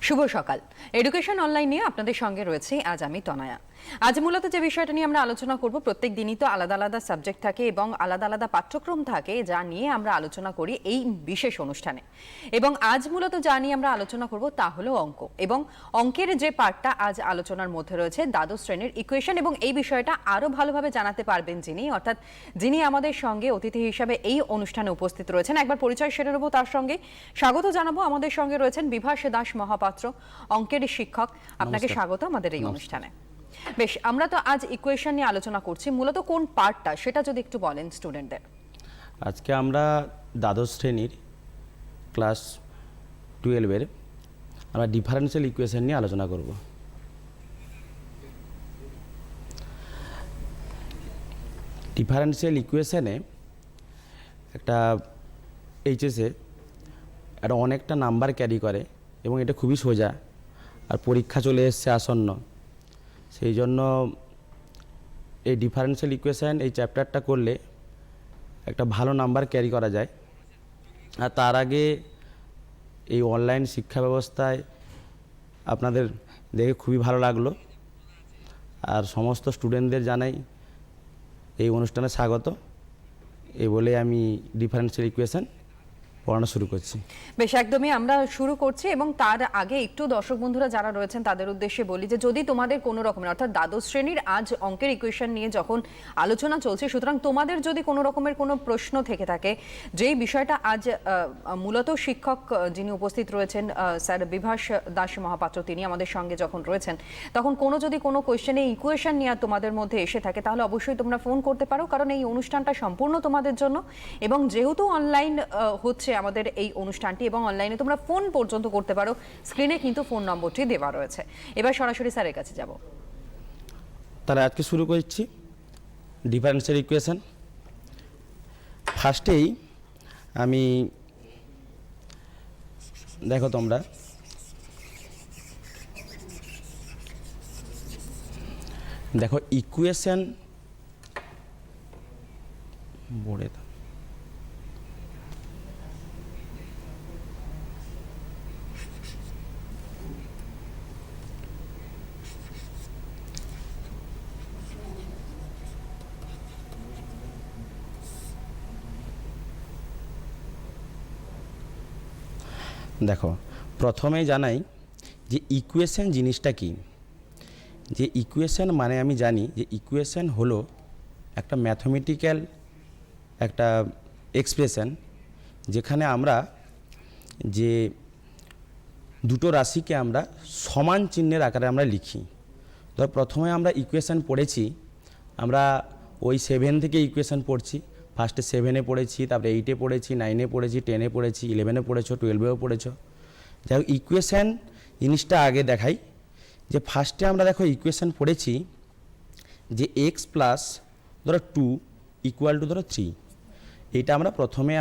শুভ সকাল। Education online নিয়ে আপনাদের সঙ্গে রয়েছে আজ আমি তনয়া। আজ মূলত যে বিষয়টা নিয়ে আমরা আলোচনা করব, প্রত্যেক দিনই তো আলাদা আলাদা সাবজেক্ট থাকে এবং আলাদা আলাদা পাঠ্যক্রম থাকে যা নিয়ে আমরা আলোচনা করি এই বিশেষ অনুষ্ঠানে। এবং আজ মূলত যা নিয়ে আমরা আলোচনা করব তা হলো অঙ্ক, এবং অঙ্কের যে পার্টটা আজ আলোচনার মধ্যে রয়েছে দ্বাদশ শ্রেণীর ইকুয়েশন। এবং এই বিষয়টা আরো ভালোভাবে জানাতে পারবেন যিনি আমাদের সঙ্গে অতিথি হিসাবে এই অনুষ্ঠানে উপস্থিত রয়েছেন। একবার পরিচয় সেরে নেব তার সঙ্গে। স্বাগত জানাবো, আমাদের সঙ্গে রয়েছেন বিভাস দাস মহাপাত্র, অঙ্কের শিক্ষক। আপনাকে স্বাগত আমাদের এই অনুষ্ঠানে। বেশ, আমরা তো আজ ইকুয়েশন নিয়ে আলোচনা করছি, মূলত কোন পার্টটা সেটা যদি একটু বলেন স্টুডেন্টদের। আজকে আমরা দ্বাদশ শ্রেণীর ক্লাস 12-এর আমরা ডিফারেন্সিয়াল ইকুয়েশন নিয়ে আলোচনা করব। ডিফারেন্সিয়াল ইকুয়েশনে একটা এইচএসে একটা অনেকটা নাম্বার ক্যারি করে এবং এটা খুবই সোজা, আর পরীক্ষা চলে এসছে আসন্ন, সেই জন্য এই ডিফারেন্সিয়াল ইকুয়েশন এই চ্যাপ্টারটা করলে একটা ভালো নাম্বার ক্যারি করা যায়। আর তার আগে এই অনলাইন শিক্ষা ব্যবস্থায় আপনাদের দেখে খুবই ভালো লাগলো, আর সমস্ত স্টুডেন্টদের জানাই এই অনুষ্ঠানে স্বাগত। এই বলে আমি ডিফারেন্সিয়াল ইকুয়েশন পড়ানো শুরু করছি। বেশ, একদমই আমরা শুরু করছি। এবং তার আগে একটু দর্শক বন্ধুরা যারা রয়েছেন তাদের উদ্দেশ্যে বলি যে যদি তোমাদের কোনো রকমের, অর্থাৎ দ্বাদশ শ্রেণীর আজ অঙ্কের ইকুয়েশন নিয়ে যখন আলোচনা চলছে, সুতরাং তোমাদের যদি কোনো রকমের কোনো প্রশ্ন থেকে থাকে, যেই বিষয়টা আজ মূলত শিক্ষক যিনি উপস্থিত রয়েছেন স্যার বিভাস দাস মহাপাত্র, তিনি আমাদের সঙ্গে যখন রয়েছেন, তখন যদি কোনো কোয়েশ্চেনে ইকুয়েশন নিয়ে তোমাদের মধ্যে এসে থাকে তাহলে অবশ্যই তোমরা ফোন করতে পারো, কারণ এই অনুষ্ঠানটা সম্পূর্ণ তোমাদের জন্য। এবং যেহেতু অনলাইন হচ্ছে আমাদের এই অনুষ্ঠানটি, এবং অনলাইনে তোমরা ফোন পর্যন্ত করতে পারো, স্ক্রিনে কিন্তু ফোন নম্বরটি দেওয়া রয়েছে। এবার সরাসরি স্যারের কাছে যাব। তাহলে আজকে শুরু করছি ডিফারেন্সিয়াল ইকুয়েশন। ফার্স্টেই আমি দেখো তোমরা দেখো ইকুয়েশন বোর্ডে দেখো, প্রথমেই জানাই যে ইকুয়েশন জিনিসটা কি। যে ইকুয়েশন মানে আমি জানি যে ইকুয়েশন হলো একটা ম্যাথমেটিক্যাল একটা এক্সপ্রেশন, যেখানে আমরা যে দুটো রাশিকে আমরা সমান চিহ্নের আকারে আমরা লিখি। ধর প্রথমে আমরা ইকুয়েশন পড়েছি, আমরা ওই 7 থেকে ইকুয়েশন পড়ছি। ফার্স্টে 7-এ পড়েছি, তারপরে 8-এ পড়েছি, 9-এ পড়েছি, 10-এ পড়েছি, 11-এ পড়েছো, 12-এও পড়েছো। যাই হোক, ইকুয়েশন জিনিসটা আগে দেখাই। যে ফার্স্টে আমরা দেখো ইকুয়েশন পড়েছি যে এক্স প্লাস ধরো 2 ইকুয়াল টু ধরো 3। এটা আমরা প্রথমে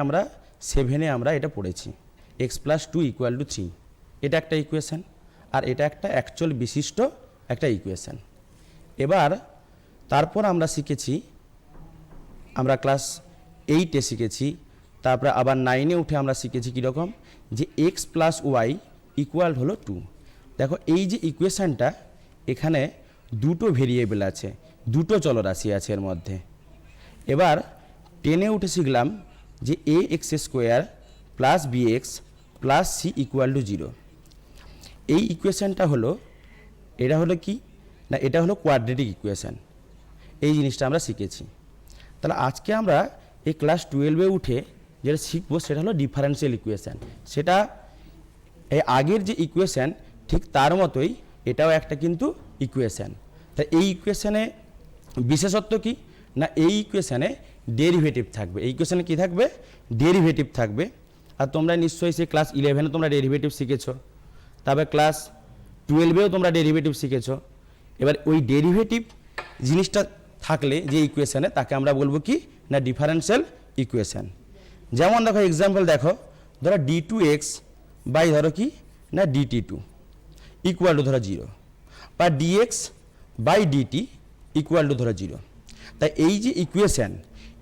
7-এ আমরা এটা পড়েছি, এক্স প্লাস 2 ইকুয়াল টু 3। এটা একটা ইকুয়েশন, আর এটা একটা অ্যাকচুয়াল বিশিষ্ট একটা ইকুয়েশন। এবার তারপর আমরা শিখেছি, আমরা ক্লাস 8-এ শিখেছি, তারপরে আবার 9-এ উঠে আমরা শিখেছি কীরকম, যে এক্স প্লাস ওয়াই ইকুয়াল হলো 2। দেখো এই যে ইকুয়েশানটা, এখানে দুটো ভেরিয়েবল আছে, দুটো চলরাশি আছে এর মধ্যে। এবার 10-এ উঠে শিখলাম যে A X square plus B X plus C equal to 0। এই ইকুয়েশানটা হলো, এটা হলো কি না, এটা হলো কোয়াড্রেটিক ইকুয়েশান। এই জিনিসটা আমরা শিখেছি। তাহলে আজকে আমরা এই ক্লাস 12-এ উঠে যেটা শিখবো সেটা হলো ডিফারেন্সিয়াল ইকুয়েশান। সেটা এই আগের যে ইকুয়েশান ঠিক তার মতোই এটাও একটা কিন্তু ইকুয়েশান। তাই এই ইকুয়েশানে বিশেষত্ব কি না, এই ইকুয়েশানে ডেরিভেটিভ থাকবে। এই ইকুয়েশানে কী থাকবে? ডেরিভেটিভ থাকবে। আর তোমরা নিশ্চয়ই সেই ক্লাস 11-এ তোমরা ডেরিভেটিভ শিখেছো, তারপরে ক্লাস 12-এও তোমরা ডেরিভেটিভ শিখেছো। এবার ওই ডেরিভেটিভ জিনিসটা থাকলে যে ইকুয়েশানে, তাকে আমরা বলবো কি না ডিফারেন্সিয়াল ইকুয়েশান। যেমন দেখো এক্সাম্পল দেখো, ধরো d2x বাই ধরো কি না dt2 ইকুয়াল টু ধরো 0, বা dx by dt equal to ধরো 0। তাই এই যে ইকুয়েশান,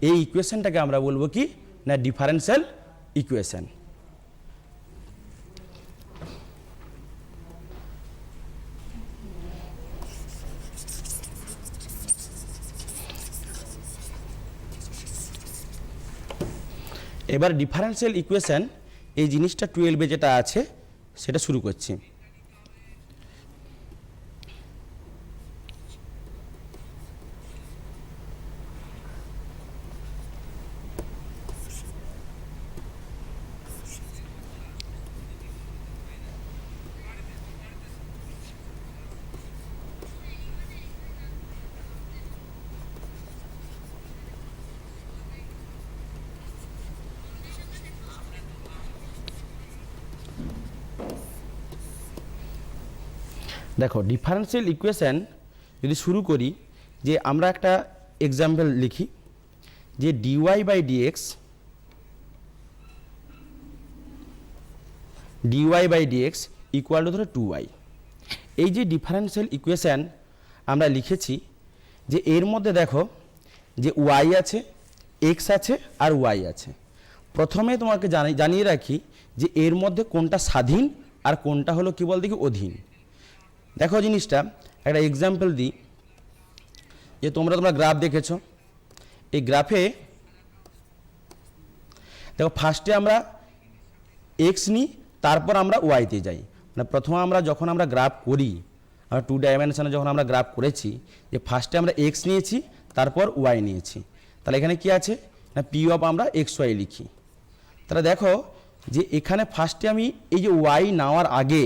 এই ইকুয়েশানটাকে আমরা বলবো কি না ডিফারেন্সিয়াল ইকুয়েশান। এবার ডিফারেন্সিয়াল ইকুয়েশন এই জিনিসটা 12-এ যেটা আছে সেটা শুরু করছি। দেখো ডিফারেন্সিয়াল ইকুয়েশন যদি শুরু করি, যে আমরা একটা এক্সাম্পল লিখি যে dy by dx equal to ধরো 2y। এই যে ডিফারেন্সিয়াল ইকুয়েশন আমরা লিখেছি, যে এর মধ্যে দেখো যে y আছে, x আছে আর y আছে। প্রথমে তোমাকে জানিয়ে রাখি যে এর মধ্যে কোনটা স্বাধীন আর কোনটা হলো কি বল দেখি অধীন। দেখো জিনিসটা একটা এক্সাম্পল দিই, যে তোমরা গ্রাফ দেখেছো, এই গ্রাফে দেখো ফার্স্টে আমরা এক্স নিই, তারপর আমরা ওয়াইতে যাই। মানে প্রথমে আমরা যখন আমরা গ্রাফ করি, আমরা 2 ডাইমেনশনে যখন আমরা গ্রাফ করেছি, যে ফার্স্টে আমরা এক্স নিয়েছি, তারপর ওয়াই নিয়েছি। তাহলে এখানে কি আছে না পি অফ আমরা এক্স ওয়াই লিখি। তাহলে দেখো যে এখানে ফার্স্টে আমি এই যে ওয়াই নেওয়ার আগে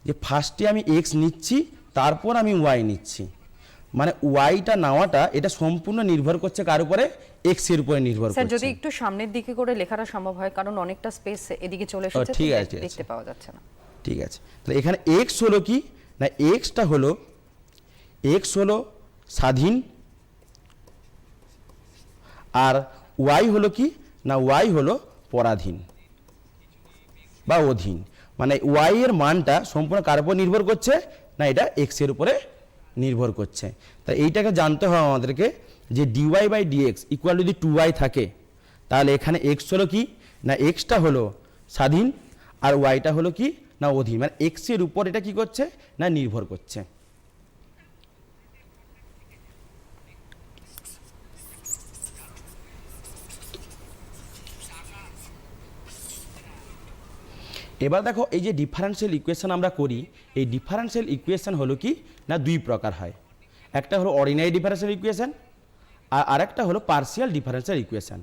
যে ফার্স্টে আমি এক্স নিচ্ছি, তারপর আমি ওয়াই নিচ্ছি, মানে ওয়াইটা নেওয়াটা এটা সম্পূর্ণ নির্ভর করছে কার উপরে, এক্স এর উপরে নির্ভর করছে। স্যার যদি একটু সামনের দিকে করে লেখাটা সম্ভব হয়, কারণ অনেকটা স্পেস এদিকে চলে এসেছে, ঠিক আছে, দেখতে পাওয়া যাচ্ছে না। ঠিক আছে, তাহলে এখানে এক্স হলো কি না, এক্সটা হলো স্বাধীন, আর ওয়াই হলো কি না, ওয়াই হলো পরাধীন বা অধীন। মানে ওয়াই এর মানটা সম্পূর্ণ কার উপর নির্ভর করছে না, এটা এক্স এর উপরে নির্ভর করছে। তাই এইটাকে জানতে হবে আমাদেরকে, যে ডিওয়াই বাই ডিএক্স ইকুয়াল যদি 2y থাকে, তাহলে এখানে এক্স হলো কি না, এক্সটা হলো স্বাধীন আর ওয়াইটা হলো কি না অধীন। মানে এক্স এর উপর এটা কি করছে না, নির্ভর করছে। এবার দেখো এই যে ডিফারেন্সিয়াল ইকুয়েশন আমরা করি, এই ডিফারেন্সিয়াল ইকুয়েশন হলো কি না 2 প্রকার হয়। একটা হলো অর্ডিনারি ডিফারেন্সিয়াল ইকুয়েশন, আর আরেকটা হলো পার্শিয়াল ডিফারেন্সিয়াল ইকুয়েশন।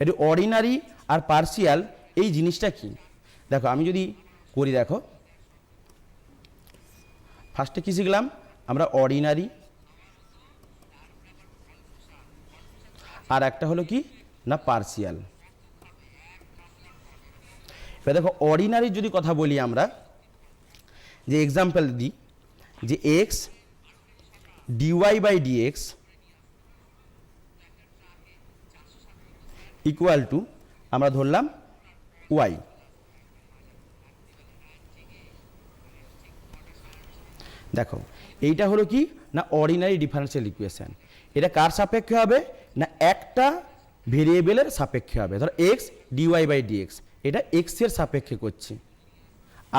এটি অর্ডিনারি আর পার্শিয়াল এই জিনিসটা কি, দেখো আমি যদি করি, দেখো ফার্স্টে কি শিখলাম আমরা, অর্ডিনারি, আর একটা হলো কি না পার্শিয়াল। এবার দেখো অর্ডিনারি যদি কথা বলি আমরা, যে এক্সাম্পল দিই, যে X dy by dx equal to আমরা ধরলাম ওয়াই। দেখো এইটা হলো কি না অর্ডিনারি ডিফারেন্সিয়াল ইকুয়েশন। এটা কার সাপেক্ষে হবে না, একটা ভেরিয়েবলের সাপেক্ষে হবে। ধর এক্স ডিওয়াই বাই ডিএক্স, এটা এক্স এর সাপেক্ষে করছি।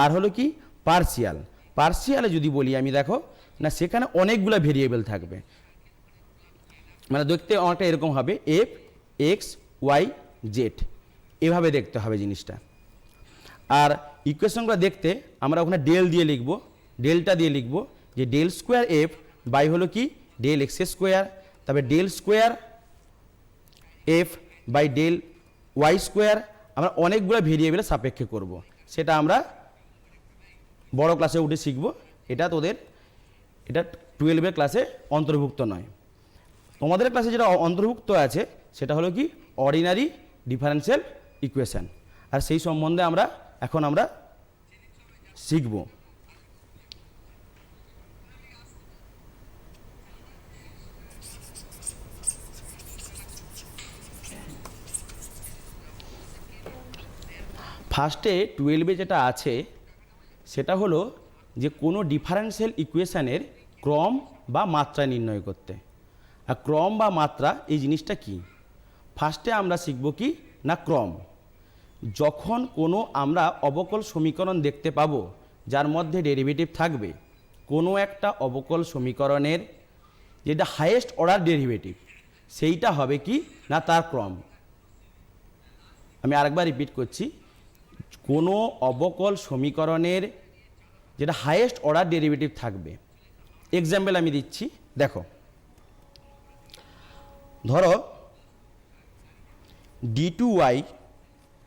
আর হলো কি পার্শিয়াল, পার্শিয়ালে যদি বলি আমি, দেখো না সেখানে অনেকগুলো ভেরিয়েবল থাকবে, মানে দেখতে অনেকটা এরকম হবে, এফ এক্স ওয়াই জেড, এভাবে দেখতে হবে জিনিসটা। আর ইকুয়েশনগুলো দেখতে আমরা ওখানে ডেল দিয়ে লিখবো, ডেলটা দিয়ে লিখবো যে ডেল স্কোয়ার এফ বাই হলো কি ডেল এক্স স্কোয়ার, তবে del square F by del Y square. আমরা অনেকগুলো ভেরিয়েবলের সাপেক্ষে করব, সেটা আমরা বড় ক্লাসে উঠে শিখব। এটা তোদের এটা 12-এর ক্লাসে অন্তর্ভুক্ত নয়। তোমাদের ক্লাসে যেটা অন্তর্ভুক্ত আছে সেটা হলো কি অর্ডিনারি ডিফারেন্সিয়াল ইকুয়েশন, আর সেই সম্বন্ধে এখন আমরা শিখব। ফার্স্টে 12-এ যেটা আছে সেটা হলো যে কোনো ডিফারেন্সিয়াল ইকুয়েশনের ক্রম বা মাত্রা নির্ণয় করতে। আর ক্রম বা মাত্রা এই জিনিসটা কি, ফার্স্টে আমরা শিখব কি না ক্রম। যখন কোনো আমরা অবকল সমীকরণ দেখতে পাবো যার মধ্যে ডেরিভেটিভ থাকবে, কোনো একটা অবকল সমীকরণের যেটা হাইয়েস্ট অর্ডার ডেরিভেটিভ সেইটা হবে কি না তার ক্রম। আমি আরেকবার রিপিট করছি, কোনো অবকল সমীকরণের যেটা হাইয়েস্ট অর্ডার ডেরিভেটিভ থাকবে। এক্সাম্পল আমি দিচ্ছি, দেখো ধরো d2y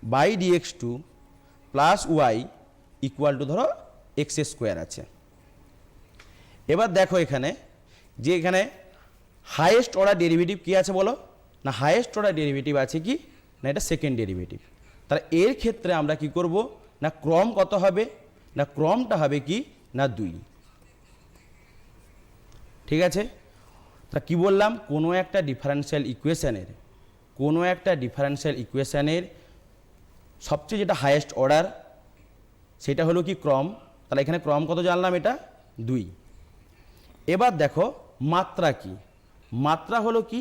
by dx2 plus Y equal to ধরো এক্স স্কোয়ার আছে। এবার দেখো এখানে যে এখানে হাইয়েস্ট অর্ডার ডেরিভেটিভ কী আছে বলো না, হাইয়েস্ট অর্ডার ডেরিভেটিভ আছে কি না, এটা সেকেন্ড ডেরিভেটিভ। তাহলে এর ক্ষেত্রে আমরা কি করব না, ক্রম কত হবে না, ক্রমটা হবে কি না 2। ঠিক আছে, তা কি বললাম, কোনো একটা ডিফারেনশিয়াল ইকুয়েশনের সবচেয়ে যেটা হাইয়েস্ট অর্ডার সেটা হলো কি ক্রম। তাহলে এখানে ক্রম কত জানলাম, এটা 2। এবার দেখো মাত্রা কি, মাত্রা হলো কি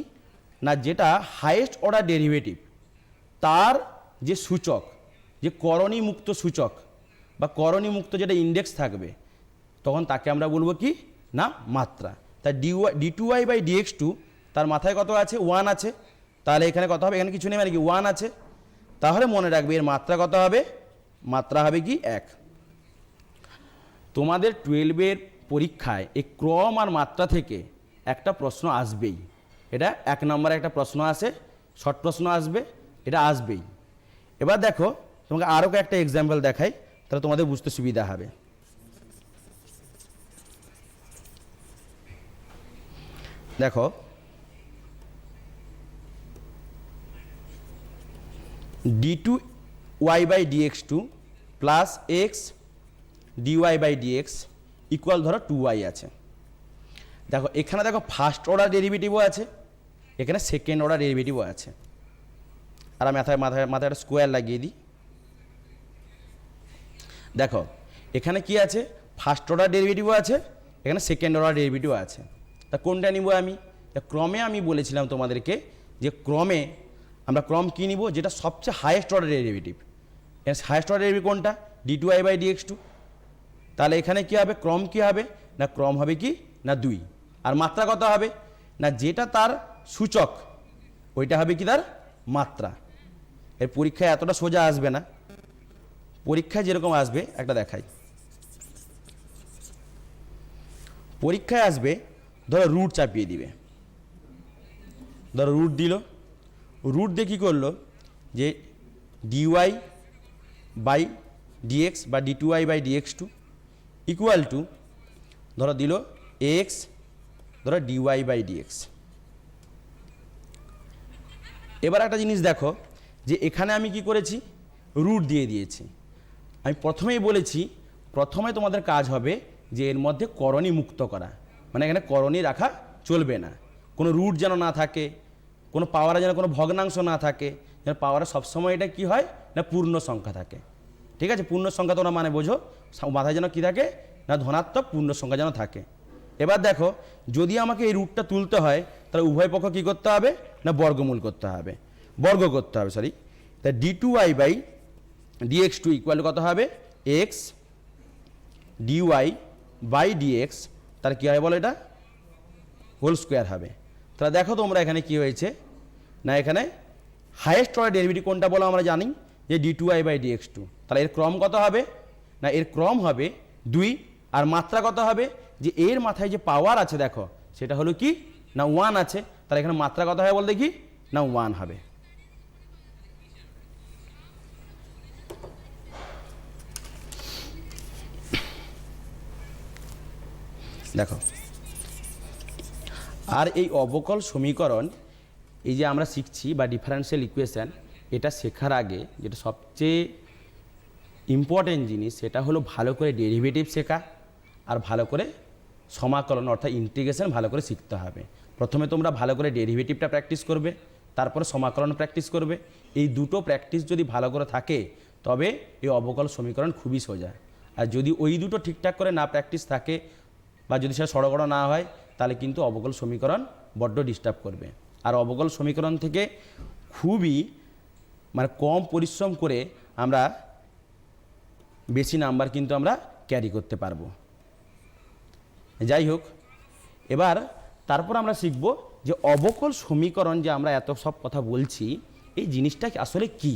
না, যেটা হাইয়েস্ট অর্ডার ডেরিভেটিভ তার যে সূচক, যে করণী মুক্ত সূচক বা করণী মুক্ত যেটা ইন্ডেক্স থাকবে, তখন তাকে আমরা বলবো কি না মাত্রা। তাই d2y বাই dx2 তার মাথায় কত আছে, 1 আছে। তাহলে এখানে কত হবে, এখানে কিছু নেই মানে কি 1 আছে। তাহলে মনে রাখবে এর মাত্রা কত হবে, মাত্রা হবে কি 1। তোমাদের 12-এর পরীক্ষায় এই ক্রম আর মাত্রা থেকে একটা প্রশ্ন আসবেই। এটা 1 নম্বরে একটা প্রশ্ন আসে, শর্ট প্রশ্ন আসবে, এটা আসবেই। এবার দেখো তোমাকে আরও একটা এক্সাম্পল দেখাই, তাহলে তোমাদের বুঝতে সুবিধা হবে। দেখো d2y by dx2 plus X dy by dx equal ধরো 2y আছে। দেখো এখানে দেখো ফার্স্ট অর্ডার ডেরিভেটিভও আছে, এখানে সেকেন্ড অর্ডার ডেরিভেটিভও আছে। আর আমি মাথায় একটা স্কোয়ার লাগিয়ে দিই। দেখো এখানে কি আছে, ফার্স্ট অর্ডার ডেরিভেটিভও আছে, এখানে সেকেন্ড অর্ডার ডেরিভেটিভও আছে। তা কোনটা নিব আমি, ক্রমে আমি বলেছিলাম তোমাদেরকে যে ক্রমে আমরা ক্রম কী নিব, যেটা সবচেয়ে highest order derivative. Highest order derivative কোনটা, d2y বাই dx2। তাহলে এখানে কি হবে, ক্রম কি হবে না, ক্রম হবে কি না 2। আর মাত্রা কত হবে না, যেটা তার সূচক ওইটা হবে কি তার মাত্রা। এর পরীক্ষায় এতটা সোজা আসবে না, পরীক্ষায় যেরকম আসবে একটা দেখাই। পরীক্ষায় আসবে ধরো রুট চাপিয়ে দিবে, ধরো রুট দিল, রুট দিয়ে কী করলো যে dy বাই dx বা d2y by dx2 equal to ধরো দিল x ধরো dy বাই dx। এবার একটা জিনিস দেখো যে এখানে আমি কি করেছি, রুট দিয়ে দিয়েছি। আমি প্রথমেই বলেছি, প্রথমে তোমাদের কাজ হবে যে এর মধ্যে করণী মুক্ত করা, মানে এখানে করণী রাখা চলবে না, কোনো রুট যেন না থাকে, কোনো পাওয়ারে যেন কোনো ভগ্নাংশ না থাকে, যেন পাওয়ারে সবসময় এটা কি হয় না পূর্ণ সংখ্যা থাকে। ঠিক আছে, পূর্ণ সংখ্যা তোমরা মানে বোঝো, মাথায় যেন কী থাকে না ধনাত্মক পূর্ণ সংখ্যা যেন থাকে। এবার দেখো যদি আমাকে এই রুটটা তুলতে হয় তাহলে উভয় পক্ষ কী করতে হবে না বর্গমূল করতে হবে, বর্গ করতে হবে, সরি। তাই d2y বাই dx2 ইকুয়াল কত হবে, x dy বাই dx, তার কী হবে বলো, এটা হোল স্কোয়ার হবে। তাহলে দেখো তোমরা এখানে কি হয়েছে না, এখানে হাইয়েস্ট অর্ডার ডেরিভেটিভ কোনটা বলো আমরা জানি যে d2y বাই dx2। তাহলে এর ক্রম কত হবে না, এর ক্রম হবে 2। আর মাত্রা কত হবে, যে এর মাথায় যে পাওয়ার আছে দেখো সেটা হলো কি না 1 আছে। তাহলে এখানে মাত্রা কত হবে বল দেখি না 1 হবে। দেখো আর এই অবকল সমীকরণ এই যে আমরা শিখছি বা ডিফারেনশিয়াল ইকুয়েশন, এটা শেখার আগে যেটা সবচেয়ে ইম্পর্টেন্ট জিনিস সেটা হলো ভালো করে ডেরিভেটিভ শেখা আর ভালো করে সমাকলন অর্থাৎ ইন্টিগ্রেশন ভালো করে শিখতে হবে। প্রথমে তোমরা ভালো করে ডেরিভেটিভটা প্র্যাকটিস করবে, তারপরে সমাকলন প্র্যাকটিস করবে। এই দুটো প্র্যাকটিস যদি ভালো করে থাকে তবে এই অবকল সমীকরণ খুবই সোজা। আর যদি ওই দুটো ঠিকঠাক করে না প্র্যাকটিস থাকে বা যদি সেটা সড়গড় না হয় তাহলে কিন্তু অবকল সমীকরণ বড্ড ডিস্টার্ব করবে। আর অবকল সমীকরণ থেকে খুবই মানে কম পরিশ্রম করে আমরা বেশি নাম্বার কিন্তু আমরা ক্যারি করতে পারবো। যাই হোক, এবার তারপর আমরা শিখব যে অবকল সমীকরণ যে আমরা এত সব কথা বলছি এই জিনিসটা আসলে কি।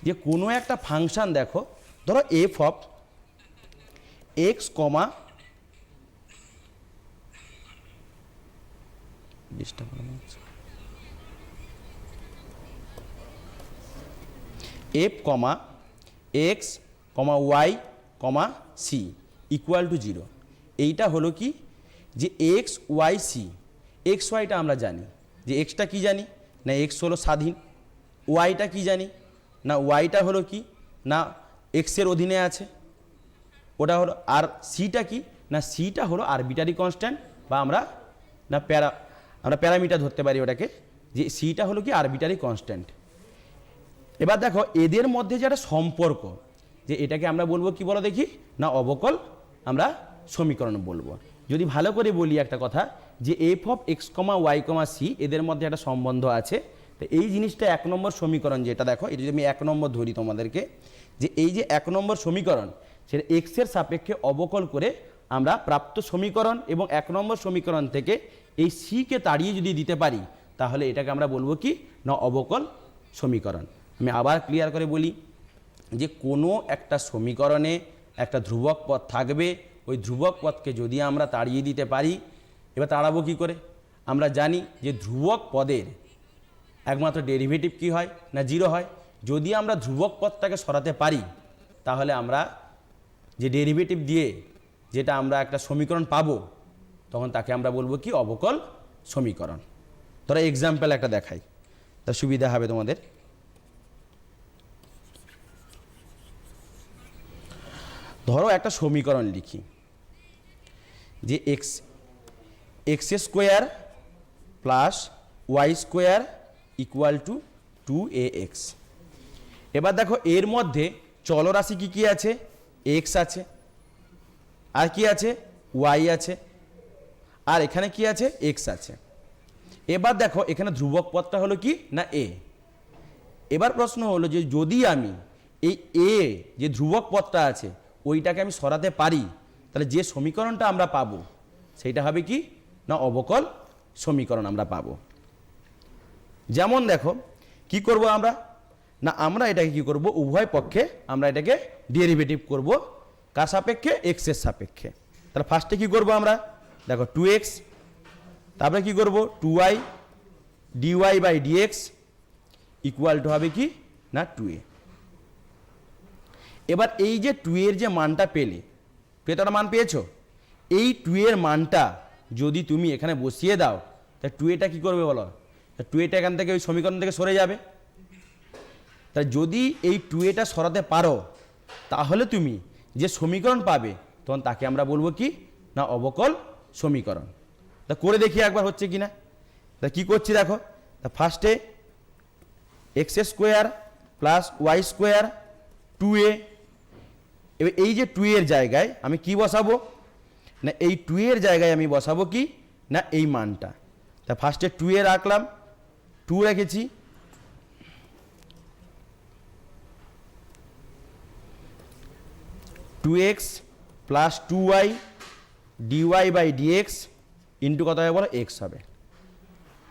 যে কোনো একটা ফাংশন দেখো, ধরো F of X comma F comma X comma Y comma C equal to 0। এইটা হলো কি, যে এক্স ওয়াই সি, এক্স ওয়াইটা আমরা জানি যে এক্সটা কি জানি না এক্স হলো স্বাধীন, ওয়াইটা কি জানি না ওয়াইটা হলো কি না এক্সের অধীনে আছে, ওটা হলো। আর সিটা কি না সিটা হলো আরবিটারি কনস্ট্যান্ট, বা আমরা প্যারামিটার ধরতে পারি ওটাকে, যে সিটা হলো কি আরবিটারি কনস্ট্যান্ট। এবার দেখো এদের মধ্যে যে একটা সম্পর্ক, যে এটাকে আমরা বলবো কি বলো দেখি না অবকল আমরা সমীকরণ বলবো। যদি ভালো করে বলি একটা কথা, যে F of X comma Y comma C এদের মধ্যে একটা সম্বন্ধ আছে। তো এই জিনিসটা 1 নম্বর সমীকরণ যেটা দেখো, এটা যদি আমি 1 নম্বর ধরি তোমাদেরকে, যে এই যে 1 নম্বর সমীকরণ সেটা এক্সের সাপেক্ষে অবকল করে আমরা প্রাপ্ত সমীকরণ এবং 1 নম্বর সমীকরণ থেকে এই সিকে তাড়িয়ে যদি দিতে পারি, তাহলে এটাকে আমরা বলবো কি না অবকল সমীকরণ। আমি আবার ক্লিয়ার করে বলি, যে কোনো একটা সমীকরণে একটা ধ্রুবক পদ থাকবে, ওই ধ্রুবক পদকে যদি আমরা তাড়িয়ে দিতে পারি, এবার তাড়াবো কী করে? আমরা জানি যে ধ্রুবক পদের একমাত্র ডেরিভেটিভ কি হয় না 0 হয়। যদি আমরা ধ্রুবক পদটাকে সরাতে পারি, তাহলে আমরা যে ডেরিভেটিভ দিয়ে যেটা আমরা একটা সমীকরণ পাবো, তখন তাকে আমরা বলবো কি অবকল সমীকরণ। ধরো এক্সাম্পল একটা দেখাই, তার সুবিধা হবে তোমাদের। ধরো একটা সমীকরণ লিখি, যে X square plus Y square equal to 2ax। এবার দেখো এর মধ্যে চলরাশি কি কি আছে? এক্স আছে, আর কি আছে? ওয়াই আছে, আর এখানে কি আছে? এক্স আছে। এবার দেখো এখানে ধ্রুবক পদটা হলো কি না এ। এবার প্রশ্ন হলো যে যদি আমি এই এ যে ধ্রুবক পদটা আছে ওইটাকে আমি সরাতে পারি, তাহলে যে সমীকরণটা আমরা পাবো সেইটা হবে কি না অবকল সমীকরণ আমরা পাবো। যেমন দেখো কি করব আমরা না আমরা এটাকে কি করব, উভয় পক্ষে আমরা এটাকে ডেরিভেটিভ করব। কার সাপেক্ষে? এক্স এর সাপেক্ষে। তাহলে ফার্স্টে কি করব আমরা, দেখো 2x, তারপরে কি করব 2y dy by dx equal to হবে কি না 2a। এবার এই যে 2 এর যে মানটা পেলে, পেতাটা মান পেয়েছো, এই 2 এর মানটা যদি তুমি এখানে বসিয়ে দাও, তাহলে 2a কি করবে বলো? 2a এখান থেকে ওই সমীকরণ থেকে সরে যাবে। তাই যদি এই 2a সরাতে পারো, তাহলে তুমি যে সমীকরণ পাবে তখন তাকে আমরা বলবো কি না অবকল সমীকরণ। তা করে দেখি একবার হচ্ছে কি না। তা কী করছি দেখো, তা ফার্স্টে X square plus Y square 2a। এবার এই যে 2 এর জায়গায় আমি কি বসাবো না এই 2 এর জায়গায় আমি বসাবো কি না এই মানটা। তা ফার্স্টে 2a রাখলাম, 2 রেখেছি, two X plus 2y dy by dx into কত হবে বলো? এক্স হবে।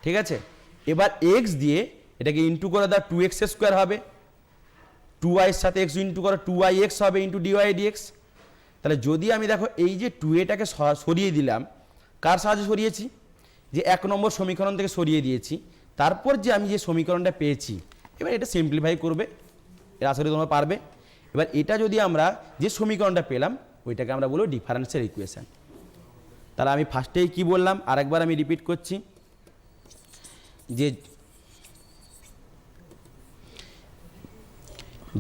ঠিক আছে, এবার এক্স দিয়ে এটাকে ইন্টু করে দাও, 2x স্কোয়ার হবে, 2y এর সাথে এক্স ইন্টু করে 2yx হবে ইন্টু dy dx। তাহলে যদি আমি দেখো এই যে 2aটাকে সরিয়ে দিলাম, কার সাহায্যে সরিয়েছি? যে 1 নম্বর সমীকরণ থেকে সরিয়ে দিয়েছি। তারপর যে আমি যে সমীকরণটা পেয়েছি, এবার এটা সিম্পলিফাই করবে, এটা আসলে তোমরা পারবে। এবার এটা যদি আমরা যে সমীকরণটা পেলাম ওইটাকে আমরা বলবো ডিফারেন্সিয়াল ইকুয়েশন। তাহলে আমি ফার্স্টেই কি বললাম, আরেকবার আমি রিপিট করছি,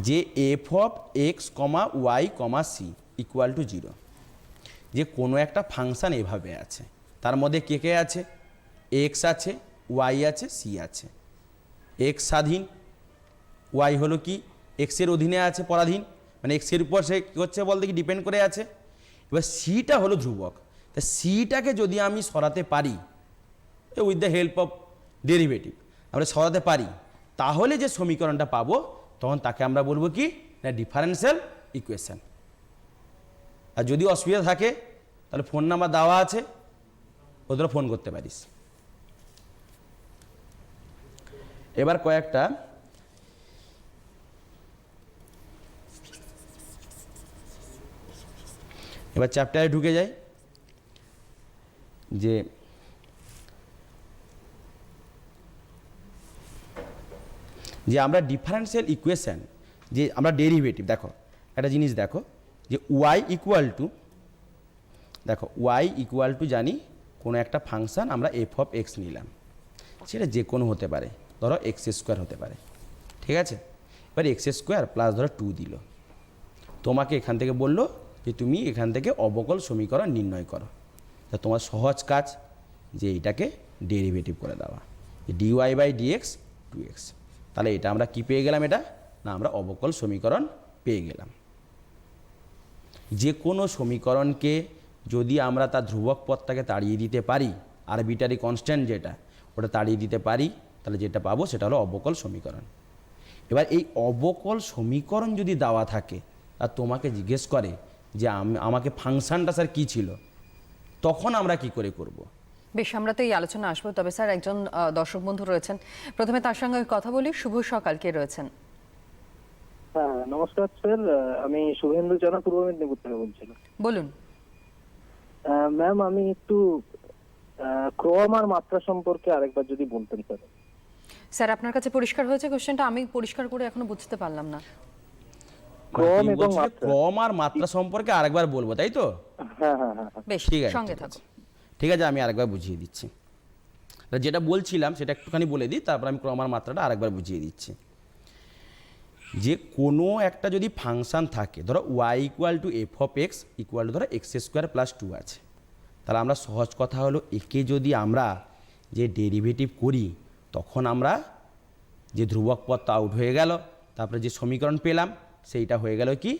যে F of X comma Y comma C equal to 0। যে কোনো একটা ফাংশান এভাবে আছে, তার মধ্যে কে কে আছে? এক্স আছে, ওয়াই আছে, সি আছে। এক্স স্বাধীন, ওয়াই হলো কি এক্সের অধীনে আছে, পরাধীন, মানে এক্সের উপর সে কী হচ্ছে বলতে কি ডিপেন্ড করে আছে। এবার সিটা হলো ধ্রুবক। তা সিটাকে যদি আমি সরাতে পারি with the help of derivative আমরা সরাতে পারি, তাহলে যে সমীকরণটা পাবো তখন তাকে আমরা বলবো কি না ডিফারেন্সিয়াল ইকুয়েশন। আর যদি অসুবিধা থাকে তাহলে ফোন নাম্বার দেওয়া আছে, ওদের ফোন করতে পারিস। এবার কয়েকটা এবার চ্যাপ্টারে ঢুকে যাই, যে আমরা ডিফারেন্সিয়াল ইকুয়েশন, যে আমরা ডেরিভেটিভ, দেখো একটা জিনিস দেখো, যে ওয়াই ইকুয়াল টু জানি কোনো একটা ফাংশন আমরা এফ অফ এক্স নিলাম, সেটা যে কোনো হতে পারে, ধরো এক্স স্কোয়ার হতে পারে, ঠিক আছে। এবার এক্স স্কোয়ার প্লাস ধরো 2 দিল, তোমাকে এখান থেকে বললো যে তুমি এখান থেকে অবকল সমীকরণ নির্ণয় করো। তা তোমার সহজ কাজ যে এটাকে ডেরিভেটিভ করে দেওয়া, ডিওয়াই বাই ডিএক্স 2x। তাহলে এটা আমরা কি পেয়ে গেলাম, এটা না আমরা অবকল সমীকরণ পেয়ে গেলাম। যে কোনো সমীকরণকে যদি আমরা তার ধ্রুবক পদটাকে তাড়িয়ে দিতে পারি, আরবিটারি কনস্ট্যান্ট যেটা, ওটা তাড়িয়ে দিতে পারি, তাহলে যেটা পাবো সেটা হলো অবকল সমীকরণ। এবার এই অবকল সমীকরণ যদি দেওয়া থাকে আর তোমাকে জিজ্ঞেস করে যে আমাকে ফাংশনটা স্যার কী ছিল, তখন আমরা কি করে করব। বেশ, আমরা তো এই আলোচনা আসবো। তবে স্যার একজন দর্শক বন্ধু রয়েছেন, প্রথমে তার সঙ্গে কথা বলি। শুভ সকাল, কে রয়েছেন? হ্যাঁ নমস্কার স্যার, আমি শুভেন্দু জানা পূর্ব মেদিনীপুর থেকে বলছিলাম। বলুন। ম্যাম আমি একটু ক্রম আর মাত্রা সম্পর্কে আরেকবার যদি বলতেন স্যার। স্যার আপনার কাছে পরিষ্কার হয়েছে কোশ্চেনটা? আমি পরিষ্কার করে এখনো বুঝতে পারলাম না। ক্রম এবং মাত্রা, ক্রম আর মাত্রা সম্পর্কে আরেকবার বলবো, তাই তো? হ্যাঁ হ্যাঁ হ্যাঁ। বেশ, ঠিক আছে, সঙ্গে ঠিক থাকো। আছে, ঠিক আছে, আমি আরেকবার বুঝিয়ে দিচ্ছি। যেটা বলছিলাম সেটা একটুখানি বলে দিই, তারপর আমি ক্রম আর মাত্রাটা আরেকবার বুঝিয়ে দিচ্ছি। যে কোনো একটা যদি ফাংশান থাকে, ধরো Y equal to F of X equal to ধরো এক্স স্কোয়ার প্লাস 2 আছে, তাহলে আমরা সহজ কথা হলো একে যদি আমরা যে ডেরিভেটিভ করি, তখন আমরা যে ধ্রুবক পদটা আউট হয়ে গেল, তারপরে যে সমীকরণ পেলাম সেইটা হয়ে গেল কি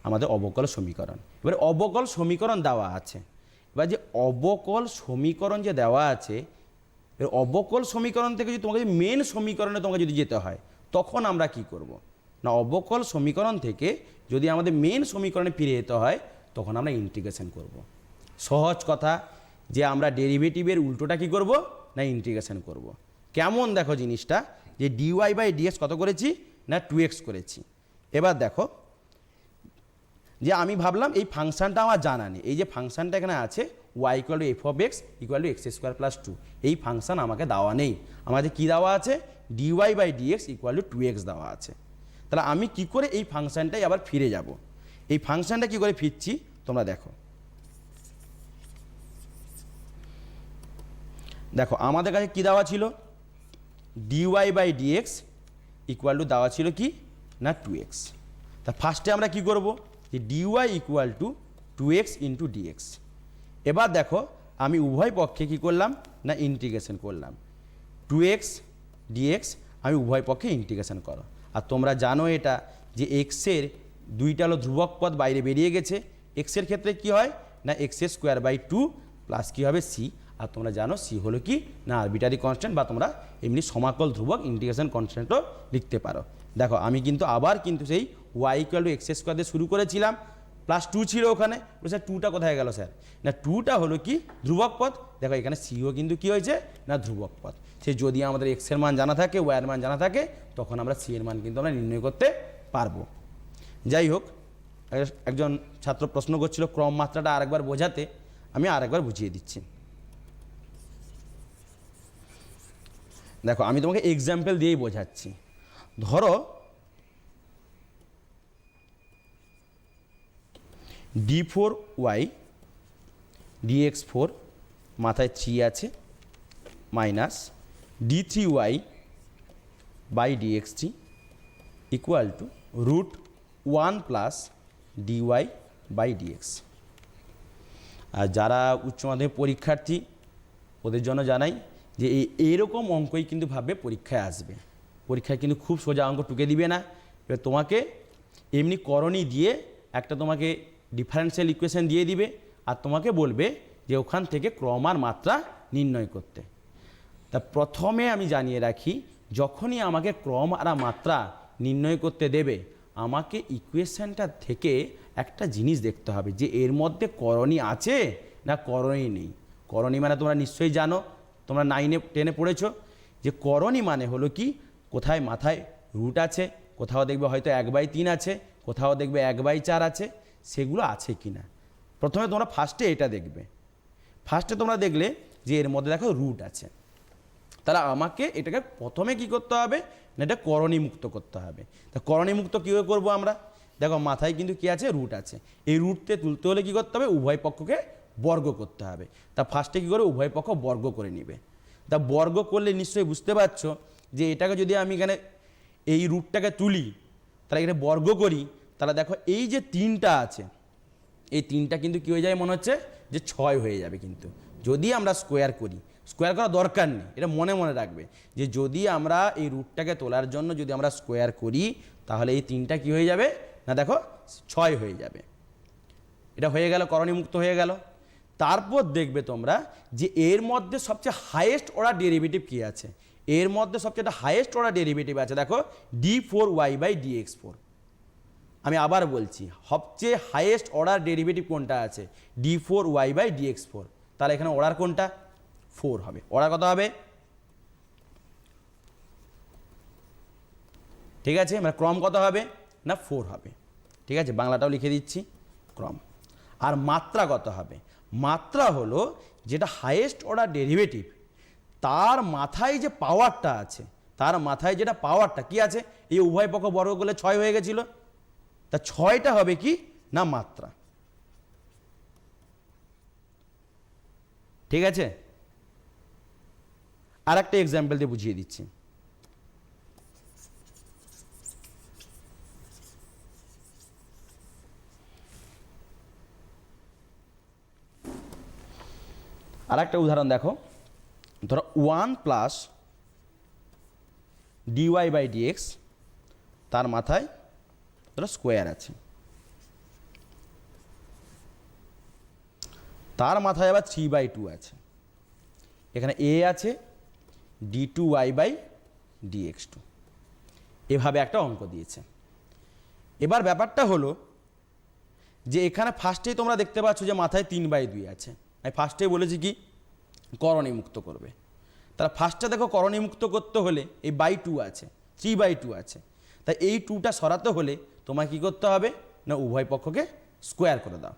আমাদের অবকল সমীকরণ। এবার অবকল সমীকরণ দেওয়া আছে, এবার যে অবকল সমীকরণ যে দেওয়া আছে, এর অবকল সমীকরণ থেকে যদি তোমাকে মেন সমীকরণে তোমাকে যদি যেতে হয়, তখন আমরা কি করব না, অবকল সমীকরণ থেকে যদি আমাদের মেন সমীকরণে ফিরে যেতে হয়, তখন আমরা ইন্টিগ্রেশন করব। সহজ কথা, যে আমরা ডেরিভেটিভের উল্টোটা কি করব না, ইন্টিগ্রেশন করব। কেমন দেখো জিনিসটা, যে ডিওয়াই বাই ডিএক্স কত করেছি না 2x করেছি। এবার দেখো যে আমি ভাবলাম এই ফাংশনটা আমার জানা নেই, এই যে ফাংশনটা এখানে আছে Y equal to F of X equal to X square plus 2, এই ফাংশন আমাকে দেওয়া নেই, আমাদের কি দেওয়া আছে, dy by dx equal to 2x দেওয়া আছে। তাহলে আমি কি করে এই ফাংশনটাই আবার ফিরে যাব, এই ফাংশনটা কি করে ফিরছি তোমরা দেখো। দেখো আমাদের কাছে কি দেওয়া ছিল, dy by dx equal to দেওয়া ছিল কি না 2x। তা ফার্স্টে আমরা কি করব, যে dy equal to 2x into dx. এবার দেখো আমি উভয় পক্ষে কি করলাম না ইন্টিগ্রেশন করলাম, 2x ডিএক্স আমি উভয় পক্ষে ইন্টিগ্রেশন করো। আর তোমরা জানো এটা যে এক্সের দুইটা হলো ধ্রুবক পদ বাইরে বেরিয়ে গেছে, এক্সের ক্ষেত্রে কি হয় না এক্স স্কোয়ার বাই 2 প্লাস কী হবে সি। আর তোমরা জানো সি হলো কি না আরবিটারি কনস্ট্যান্ট, বা তোমরা এমনি সমাকল ধ্রুবক ইন্টিগ্রেশন কনস্ট্যান্টও লিখতে পারো। দেখো আমি কিন্তু আবার কিন্তু সেই Y equal to X square দিয়ে শুরু করেছিলাম, প্লাস 2 ছিল ওখানে, স্যার 2টা কোথায় গেল স্যার, না 2টা হলো কি ধ্রুবক পদ। দেখো এখানে সিও কিন্তু কি হয়েছে না ধ্রুবক পদ। সে যদি আমাদের এক্সের মান জানা থাকে, ওয়াইয়ের মান জানা থাকে, তখন আমরা সি এর মান কিন্তু আমরা নির্ণয় করতে পারবো। যাই হোক, একজন ছাত্র প্রশ্ন করছিল ক্রম মাত্রাটা আরেকবার বোঝাতে, আমি আরেকবার বুঝিয়ে দিচ্ছি। দেখো আমি তোমাকে এক্সাম্পল দিয়েই বোঝাচ্ছি। ধরো d4y dx4 মাথায় 3 আছে minus d3y by dx3 equal to root 1 plus dy by dx। আর যারা উচ্চ মাধ্যমিক পরীক্ষার্থী ওদের জন্য জানাই যে এইরকম অঙ্কই কিন্তু ভাববে পরীক্ষায় আসবে, পরীক্ষায় কিন্তু খুব সোজা অঙ্ক টুকে দিবে না। এবার তোমাকে এমনি করণী দিয়ে একটা তোমাকে ডিফারেন্সিয়াল ইকুয়েশন দিয়ে দিবে, আর তোমাকে বলবে যে ওখান থেকে ক্রম আর মাত্রা নির্ণয় করতে। তা প্রথমে আমি জানিয়ে রাখি, যখনই আমাকে ক্রম আর মাত্রা নির্ণয় করতে দেবে, আমাকে ইকুয়েশনটা থেকে একটা জিনিস দেখতে হবে যে এর মধ্যে করণী আছে না করণী নেই। করণী মানে তোমরা নিশ্চয়ই জানো, তোমরা 9 10 পড়েছো, যে করণী মানে হলো কি কোথায় মাথায় রুট আছে, কোথাও দেখবে হয়তো 1/3 আছে, কোথাও দেখবে 1/4 আছে। সেগুলো আছে কি না। প্রথমে তোমরা ফার্স্টে এটা দেখবে, ফার্স্টে তোমরা দেখলে যে এর মধ্যে দেখো রুট আছে, তাহলে আমাকে এটাকে প্রথমে কি করতে হবে না, এটা করণীমুক্ত করতে হবে। তা করণীমুক্ত কীভাবে করবো আমরা, দেখো মাথায় কিন্তু কী আছে, রুট আছে। এই রুটতে তুলতে হলে কী করতে হবে, উভয় পক্ষকে বর্গ করতে হবে। তা ফার্স্টে কী করে, উভয় পক্ষ বর্গ করে নিবে। তা বর্গ করলে নিশ্চয়ই বুঝতে পারছো যে এটাকে যদি আমি এখানে এই রুটটাকে তুলি, তাহলে এখানে বর্গ করি, তাহলে দেখো এই যে 3টা আছে, এই 3টা কিন্তু কী হয়ে যায়, মনে হচ্ছে যে 6 হয়ে যাবে। কিন্তু যদি আমরা স্কোয়ার করি, স্কোয়ার করার দরকার নেই, এটা মনে মনে রাখবে যে যদি আমরা এই রুটটাকে তোলার জন্য যদি আমরা স্কোয়ার করি, তাহলে এই 3টা কী হয়ে যাবে না, দেখো 6 হয়ে যাবে। এটা হয়ে গেল, করণীমুক্ত হয়ে গেল। তারপর দেখবে তোমরা যে এর মধ্যে সবচেয়ে হাইয়েস্ট অর্ডার ডেরিভেটিভ কী আছে, এর মধ্যে সবচেয়ে হাইয়েস্ট অর্ডার ডেরিভেটিভ আছে, দেখো d4y/dx4। আমি আবার বলছি, সবচেয়ে হাইয়েস্ট অর্ডার ডেরিভেটিভ কোনটা আছে, d4y/dx4। তাহলে এখানে অর্ডার কোনটা, 4 হবে। অর্ডার কত হবে, ঠিক আছে, মানে ক্রম কত হবে না, 4 হবে। ঠিক আছে, বাংলাটাও লিখে দিচ্ছি, ক্রম। আর মাত্রা কত হবে, মাত্রা হলো যেটা হাইয়েস্ট অর্ডার ডেরিভেটিভ, তার মাথায় যে পাওয়ারটা আছে, তার মাথায় যেটা পাওয়ারটা কি আছে, এই উভয় পক্ষ বর্গ করলে 6 হয়ে গেছিল, তা 6টা হবে কি না, মাত্রা। ঠিক আছে, আর একটা এক্সাম্পল দিয়ে বুঝিয়ে দিচ্ছি। আর একটা উদাহরণ দেখো, ধরো 1 + dy/dx, তার মাথায় ধরো স্কোয়ার আছে, তার মাথায় আবার 3/2 আছে, এখানে a আছে d2y/dx2, এভাবে একটা অঙ্ক দিয়েছে। এবার ব্যাপারটা হলো যে এখানে ফার্স্টেই তোমরা দেখতে পাচ্ছ যে মাথায় 3/2 আছে। আমি ফার্স্টেই বলেছি কি, করণীমুক্ত করবে। তাহলে ফার্স্টে দেখো করণীমুক্ত করতে হলে এই /2 আছে, 3/2 আছে, তাই এই 2টা সরাতে হলে তোমায় কী করতে হবে না, উভয় পক্ষকে স্কোয়ার করে দাও।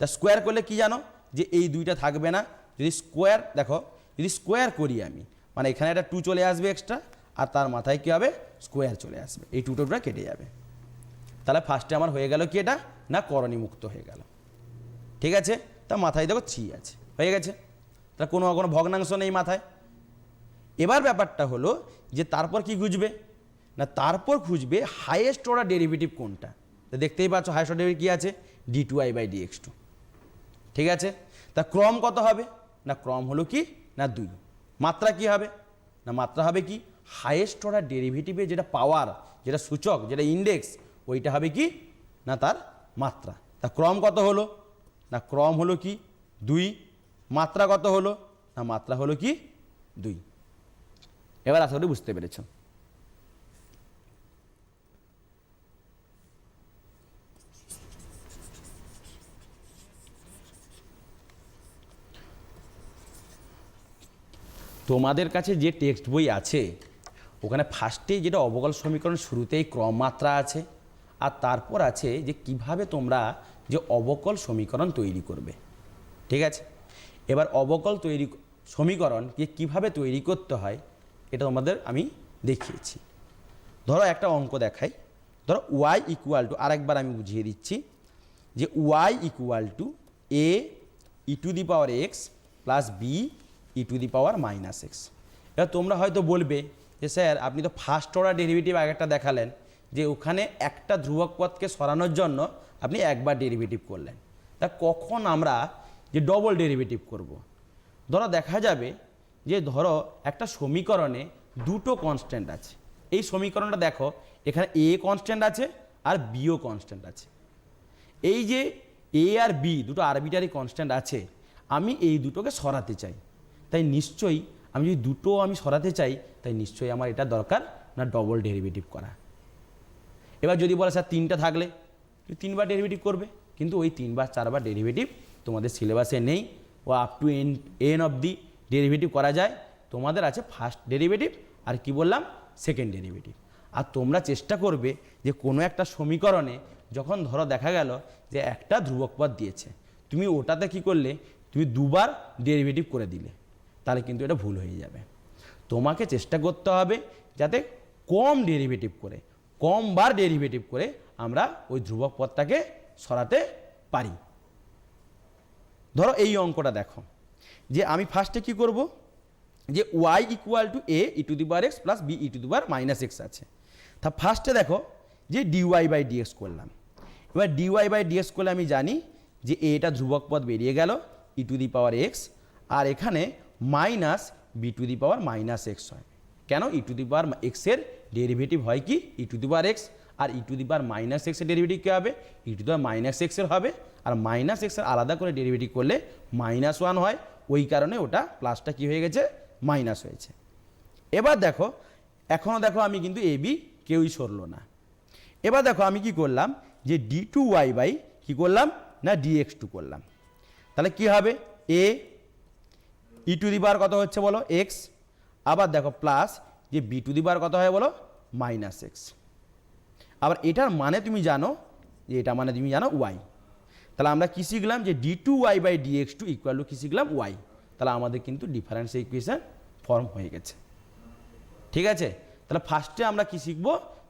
তা স্কোয়ার করলে কি জানো, যে এই 2টা থাকবে না। যদি স্কোয়ার দেখো, যদি স্কোয়ার করি আমি, মানে এখানে একটা 2 চলে আসবে এক্সট্রা, আর তার মাথায় কী হবে, স্কোয়ার চলে আসবে, এই 2টা কেটে যাবে। তাহলে ফার্স্টে আমার হয়ে গেল কি, এটা না করণীমুক্ত হয়ে গেল। ঠিক আছে, তা মাথায় দেখো 3 আছে, হয়ে গেছে। তাহলে কোনো ভগ্নাংশ নেই মাথায়। এবার ব্যাপারটা হলো যে তারপর কি খুঁজবে না, তারপর খুঁজবে হাইয়েস্ট অর্ডার ডেরিভেটিভ কোনটা। তো দেখতেই পাচ্ছ হাইয়েস্ট অর্ডার ডেরিভেটিভ কী আছে, d2y/dx2। ঠিক আছে, তা ক্রম কত হবে না, ক্রম হলো কি না 2। মাত্রা কি হবে না, মাত্রা হবে কি, হাইয়েস্ট অর্ডার ডেরিভেটিভে যেটা পাওয়ার, যেটা সূচক, যেটা ইন্ডেক্স, ওইটা হবে কি না তার মাত্রা। তা ক্রম কত হলো না, ক্রম হলো কি 2। মাত্রা কত হলো না, মাত্রা হলো কি 2। এবার আশা করি বুঝতে পেরেছ। তোমাদের কাছে যে টেক্সট বই আছে, ওখানে ফার্স্টেই যেটা অবকল সমীকরণ, শুরুতেই ক্রম মাত্রা আছে, আর তারপর আছে যে কিভাবে তোমরা যে অবকল সমীকরণ তৈরি করবে। ঠিক আছে, এবার অবকল সমীকরণ কীভাবে তৈরি করতে হয় এটা তোমাদের আমি দেখিয়েছি। ধরো একটা অঙ্ক দেখাই, ধরো y = আরেকবার আমি বুঝিয়ে দিচ্ছি, যে y = a e⁻x + b e⁻−x। এবার তোমরা হয়তো বলবে যে স্যার আপনি তো ফার্স্ট অর্ডার ডেরিভেটিভ আগেরটা দেখালেন, যে ওখানে একটা ধ্রুবক পদকে সরানোর জন্য আপনি একবার ডেরিভেটিভ করলেন, তা কখন আমরা যে ডবল ডেরিভেটিভ করব। ধরো দেখা যাবে যে ধরো একটা সমীকরণে 2টো কনস্ট্যান্ট আছে। এই সমীকরণটা দেখো, এখানে a কনস্ট্যান্ট আছে আর bও কনস্ট্যান্ট আছে। এই যে a আর b দুটো আরবিটারি কনস্ট্যান্ট আছে, আমি এই দুটোকে সরাতে চাই, তাই নিশ্চয়ই আমি যদি দুটো সরাতে চাই, তাই নিশ্চয়ই আমার এটা দরকার না ডবল ডেরিভেটিভ করা। এবার যদি বলে স্যার 3টা থাকলে 3বার ডেরিভেটিভ করবে, কিন্তু ওই 3 বা 4বার ডেরিভেটিভ তোমাদের সিলেবাসে নেই, ও আপ টু n অবধি ডেরিভেটিভ করা যায়। তোমাদের আছে ফার্স্ট ডেরিভেটিভ আর কি বললাম, সেকেন্ড ডেরিভেটিভ। আর তোমরা চেষ্টা করবে যে কোনো একটা সমীকরণে যখন ধরো দেখা গেল যে একটা ধ্রুবক পদ দিয়েছে, তুমি ওটাতে কি করলে, তুমি দুবার ডেরিভেটিভ করে দিলে, তাহলে কিন্তু এটা ভুল হয়ে যাবে। তোমাকে চেষ্টা করতে হবে যাতে কম ডেরিভেটিভ করে, কম বার ডেরিভেটিভ করে আমরা ওই ধ্রুবক পদটাকে সরাতে পারি। ধরো এই অঙ্কটা দেখো, যে আমি ফার্স্টে কি করব, যে y equal to a e to the power x plus b e to the power minus x আছে। তা ফার্স্টে দেখো যে dy বাই dx করলাম। এবার dy বাই dx করলে আমি জানি যে এটা ধ্রুবক পদ বেরিয়ে গেল e to the power x, আর এখানে minus b to the power minus x হয়। কেন? e to the power x এর ডেরিভেটিভ হয় কি e to the power x, আর e to the power minus x এর ডেরিভেটিভ কী হবে, e to the power minus x এর হবে, আর মাইনাস x এর আলাদা করে ডেরিভেটিভ করলে -1 হয়, ওই কারণে ওটা প্লাসটা কি হয়ে গেছে, মাইনাস হয়েছে। এবার দেখো এখনও দেখো আমি কিন্তু এ বি কেউই সরলো না। এবার দেখো আমি কি করলাম, যে ডি টু ওয়াই বাই কী করলাম না ডিএক্স টু করলাম। তাহলে কি হবে, এ ই টু দি পাওয়ার কত হচ্ছে বলো এক্স, আবার দেখো প্লাস যে বি টু দি পাওয়ার কত হয় বলো মাইনাস এক্স। আবার এটার মানে তুমি জানো যে এটা মানে তুমি জানো ওয়াই। তাহলে আমরা কী শিখলাম, যে D two Y by dx two equal to কী শিখলাম, ওয়াই। তাহলে আমাদের কিন্তু ডিফারেন্সিয়াল ইকুয়েশন ফর্ম হয়ে গেছে। ঠিক আছে, তাহলে ফার্স্টে আমরা কি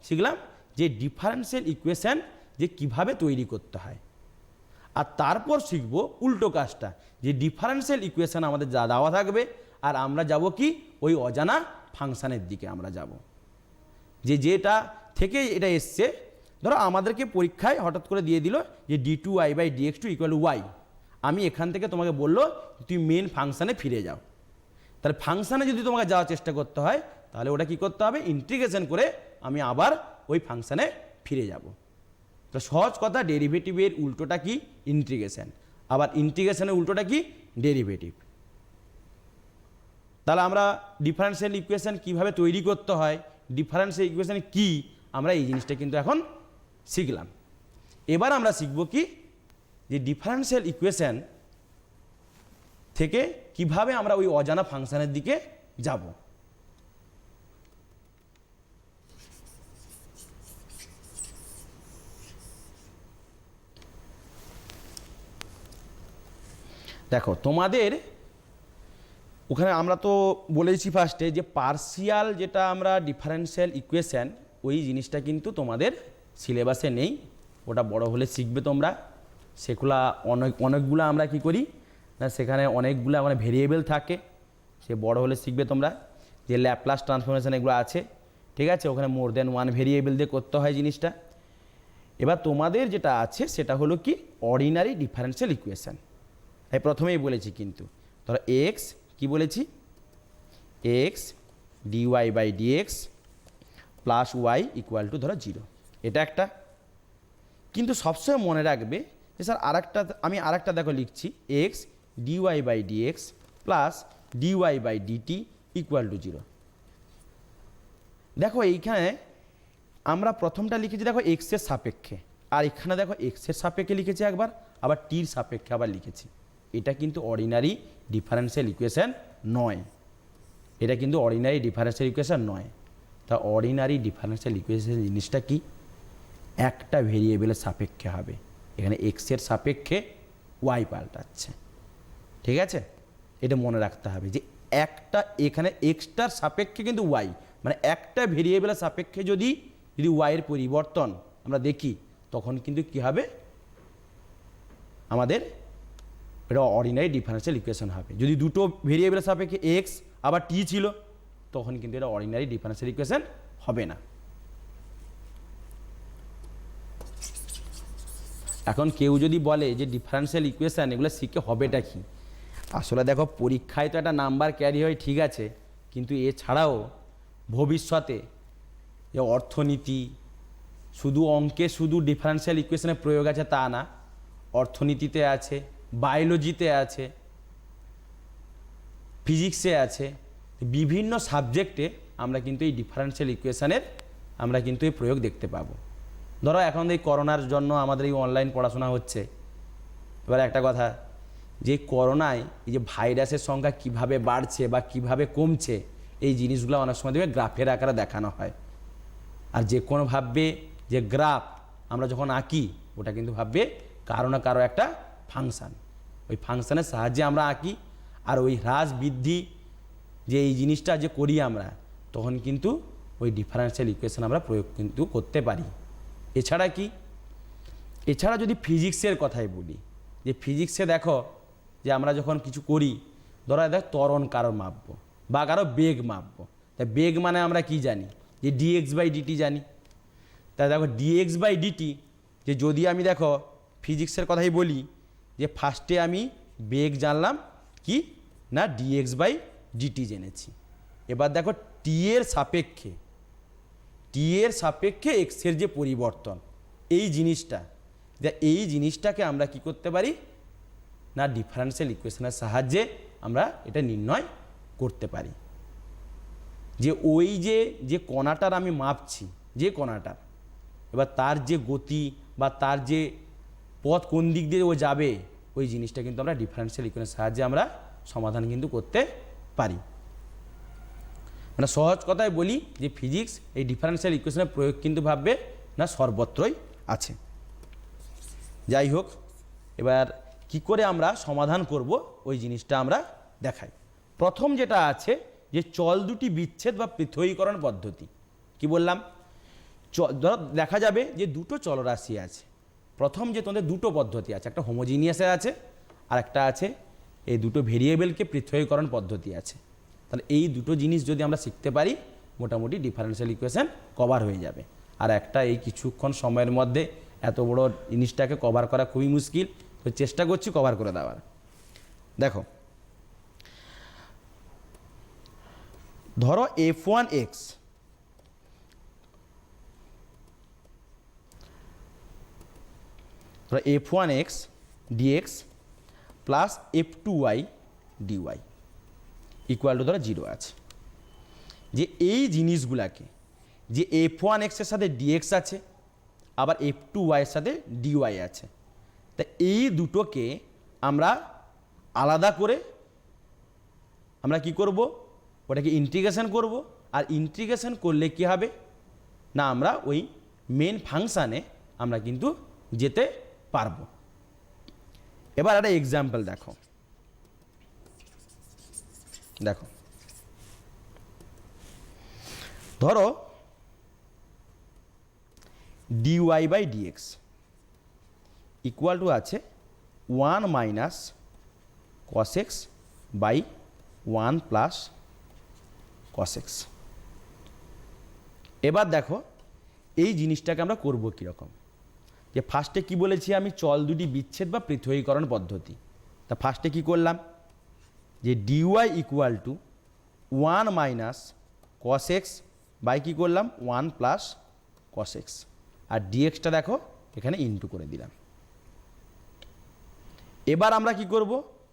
শিখলাম যে ডিফারেন্সিয়াল ইকুয়েশন যে কিভাবে তৈরি করতে হয়, আর তারপর শিখব উল্টো কাজটা, যে ডিফারেন্সিয়াল ইকুয়েশন আমাদের যা দেওয়া থাকবে আর আমরা যাব কি ওই অজানা ফাংশানের দিকে আমরা যাব, যে যেটা থেকে এটা এসছে। ধরো আমাদেরকে পরীক্ষায় হঠাৎ করে দিয়ে দিল যে D two Y by dx two equal Y, আমি এখান থেকে তোমাকে বললো তুমি মেন ফাংশানে ফিরে যাও। তাহলে ফাংশানে যদি তোমাকে যাওয়ার চেষ্টা করতে হয় তাহলে ওটা কি করতে হবে, ইন্টিগ্রেশন করে আমি আবার ওই ফাংশানে ফিরে যাব। তো সহজ কথা, ডেরিভেটিভের উল্টোটা কি, ইন্টিগ্রেশন, আবার ইন্টিগ্রেশনের উল্টোটা কি, ডেরিভেটিভ। তাহলে আমরা ডিফারেন্সিয়াল ইকুয়েশন কিভাবে তৈরি করতে হয়, ডিফারেন্সিয়াল ইকুয়েশন কি, আমরা এই জিনিসটা কিন্তু এখন শিখলাম। এবার আমরা শিখব কি, যে ডিফারেন্সিয়াল ইকুয়েশন থেকে কিভাবে আমরা ওই অজানা ফাংশনের দিকে যাব। দেখো তোমাদের ওখানে আমরা তো বলেছি ফার্স্টে যে পার্শিয়াল যেটা আমরা ডিফারেন্সিয়াল ইকুয়েশন, ওই জিনিসটা কিন্তু তোমাদের সিলেবাসে নেই, ওটা বড় হলে শিখবে তোমরা। সেগুলা অনেকগুলো আমরা কি করি না, সেখানে অনেকগুলো মানে ভেরিয়েবল থাকে, সে বড় হলে শিখবে তোমরা, যে ল্যাপ্লাস ট্রান্সফরমেশন এগুলো আছে। ঠিক আছে, ওখানে মোর দেন ওয়ান ভেরিয়েবল দিয়ে করতে হয় জিনিসটা। এবার তোমাদের যেটা আছে সেটা হলো কি অর্ডিনারি ডিফারেন্সিয়াল ইকুয়েশন। তাই প্রথমেই বলেছি কিন্তু, ধরো এক্স কি বলেছি, X dy by dx plus Y equal to ধরো 0, এটা একটা। কিন্তু সবসময় মনে রাখবে যে স্যার আমি আরেকটা দেখো লিখছি, X dy by dx plus dy by dt equal to 0। দেখো এইখানে আমরা প্রথমটা লিখেছি দেখো এক্সের সাপেক্ষে, আর এখানে দেখো এক্সের সাপেক্ষে লিখেছি একবার, আবার টির সাপেক্ষে আবার লিখেছি। এটা কিন্তু অর্ডিনারি ডিফারেন্সিয়াল ইকুয়েশন নয়, এটা কিন্তু অর্ডিনারি ডিফারেন্সিয়াল ইকুয়েশন নয়। তা অর্ডিনারি ডিফারেন্সিয়াল ইকুয়েশন জিনিসটা কি, একটা ভেরিয়েবলের সাপেক্ষে হবে, এখানে এক্সের সাপেক্ষে ওয়াই পাল্টাচ্ছে। ঠিক আছে, এটা মনে রাখতে হবে যে একটা এখানে এক্সটার সাপেক্ষে কিন্তু ওয়াই, মানে একটা ভেরিয়েবলের সাপেক্ষে যদি ওয়াইয়ের পরিবর্তন আমরা দেখি তখন কিন্তু কি হবে, আমাদের এটা অর্ডিনারি ডিফারেন্সিয়াল ইকুয়েশন হবে। যদি দুটো ভেরিয়েবলের সাপেক্ষে এক্স আবার টি ছিল তখন কিন্তু এটা অর্ডিনারি ডিফারেন্সিয়াল ইকুয়েশন হবে না। এখন কেউ যদি বলে যে ডিফারেন্সিয়াল ইকুয়েশন এগুলো শিখে হবেটা কি, আসলে দেখো পরীক্ষায় তো একটা নাম্বার ক্যারি হয় ঠিক আছে, কিন্তু এছাড়াও ভবিষ্যতে যে অর্থনীতি, শুধু অঙ্কে শুধু ডিফারেন্সিয়াল ইকুয়েশনের প্রয়োগ আছে তা না, অর্থনীতিতে আছে, বায়োলজিতে আছে, ফিজিক্সে আছে, বিভিন্ন সাবজেক্টে আমরা কিন্তু এই ডিফারেন্সিয়াল ইকুয়েশনের আমরা কিন্তু এই প্রয়োগ দেখতে পাবো। ধরো এখন এই করোনার জন্য আমাদের এই অনলাইন পড়াশোনা হচ্ছে। এবার একটা কথা, যে করোনায় এই যে ভাইরাসের সংখ্যা কিভাবে বাড়ছে বা কিভাবে কমছে, এই জিনিসগুলো অনেক সময় দেখবে গ্রাফের আকারে দেখানো হয়। আর যে কোনো ভাববে যে গ্রাফ আমরা যখন আঁকি ওটা কিন্তু ভাববে কারো না কারো একটা ফাংশান, ওই ফাংশানের সাহায্যে আমরা আঁকি। আর ওই হ্রাস বৃদ্ধি যে এই জিনিসটা যে করি আমরা, তখন কিন্তু ওই ডিফারেন্সিয়াল ইকুয়েশন আমরা প্রয়োগ কিন্তু করতে পারি। এছাড়া কি, এছাড়া যদি ফিজিক্সের কথাই বলি, যে ফিজিক্সে দেখো যে আমরা যখন কিছু করি, ধরো দেখ ত্বরণ কারো মাপবো বা কারো বেগ মাপবো, তা বেগ মানে আমরা কি জানি, যে dx/dt জানি। তাই দেখো dx/dt, যে যদি আমি দেখো ফিজিক্সের কথাই বলি, যে ফার্স্টে আমি বেগ জানলাম কি না dx/dt জেনেছি। এবার দেখো টি এর সাপেক্ষে এক্সের যে পরিবর্তন, এই জিনিসটাকে আমরা কি করতে পারি না ডিফারেন্সিয়াল ইকুয়েশনের সাহায্যে আমরা এটা নির্ণয় করতে পারি। যে ওই যে কণাটার আমি মাপছি, যে কণাটার এবার তার যে গতি বা তার যে পথ কোন দিক দিয়ে ও যাবে, ওই জিনিসটা কিন্তু আমরা ডিফারেন্সিয়াল ইকুয়েশনের সাহায্যে আমরা সমাধান কিন্তু করতে পারি। মানে সহজ কথায় বলি যে ফিজিক্স এই ডিফারেন্সিয়াল ইকুয়েশনের প্রয়োগ কিন্তু ভাববে না সর্বত্রই আছে। যাই হোক, এবার কি করে আমরা সমাধান করব ওই জিনিসটা আমরা দেখাই। প্রথম যেটা আছে যে চল দুটি বিচ্ছেদ বা পৃথকীকরণ পদ্ধতি। কি বললাম, ধরো দেখা যাবে যে দুটো চলরাশি আছে। প্রথম যে তোমাদের দুটো পদ্ধতি আছে, একটা হোমোজিনিয়াসে আছে আর একটা আছে এই দুটো ভেরিয়েবলকে পৃথকীকরণ পদ্ধতি আছে। তাহলে এই দুটো জিনিস যদি আমরা শিখতে পারি, মোটামুটি ডিফারেন্সিয়াল ইকুয়েশন কভার হয়ে যাবে। আর একটা এই কিছুক্ষণ সময়ের মধ্যে এত বড় জিনিসটাকে কভার করা খুবই মুশকিল, তো চেষ্টা করছি কভার করে দেওয়ার। দেখো, ধরো f1x f1x dx plus f2y dy equal to ধরো 0 আছে। যে এই জিনিসগুলাকে, যে f1x এর সাথে dx আছে, আবার f2y এর সাথে dy আছে, তা এই দুটোকে আমরা আলাদা করে আমরা কি করব, ওটাকে ইন্টিগ্রেশন করব। আর ইন্টিগ্রেশন করলে কি হবে না, আমরা ওই মেন ফাংশানে আমরা কিন্তু যেতে পারবো। এবার একটা এক্সাম্পল দেখো, ধরো dy/dx ইকুয়াল টু আছে 1 minus cos x by 1 plus cos x। এবার দেখো এই জিনিসটাকে আমরা করব কীরকম, যে ফার্স্টে কি বলেছি আমি, চল দুটি বিচ্ছেদ বা পৃথকীকরণ পদ্ধতি। তা ফার্স্টে কি করলাম, যে dy equal to 1 minus cos x by কী করলাম 1 প্লাস cos x, আর dxটা দেখো এখানে ইনটু করে দিলাম। এবার আমরা কি করব,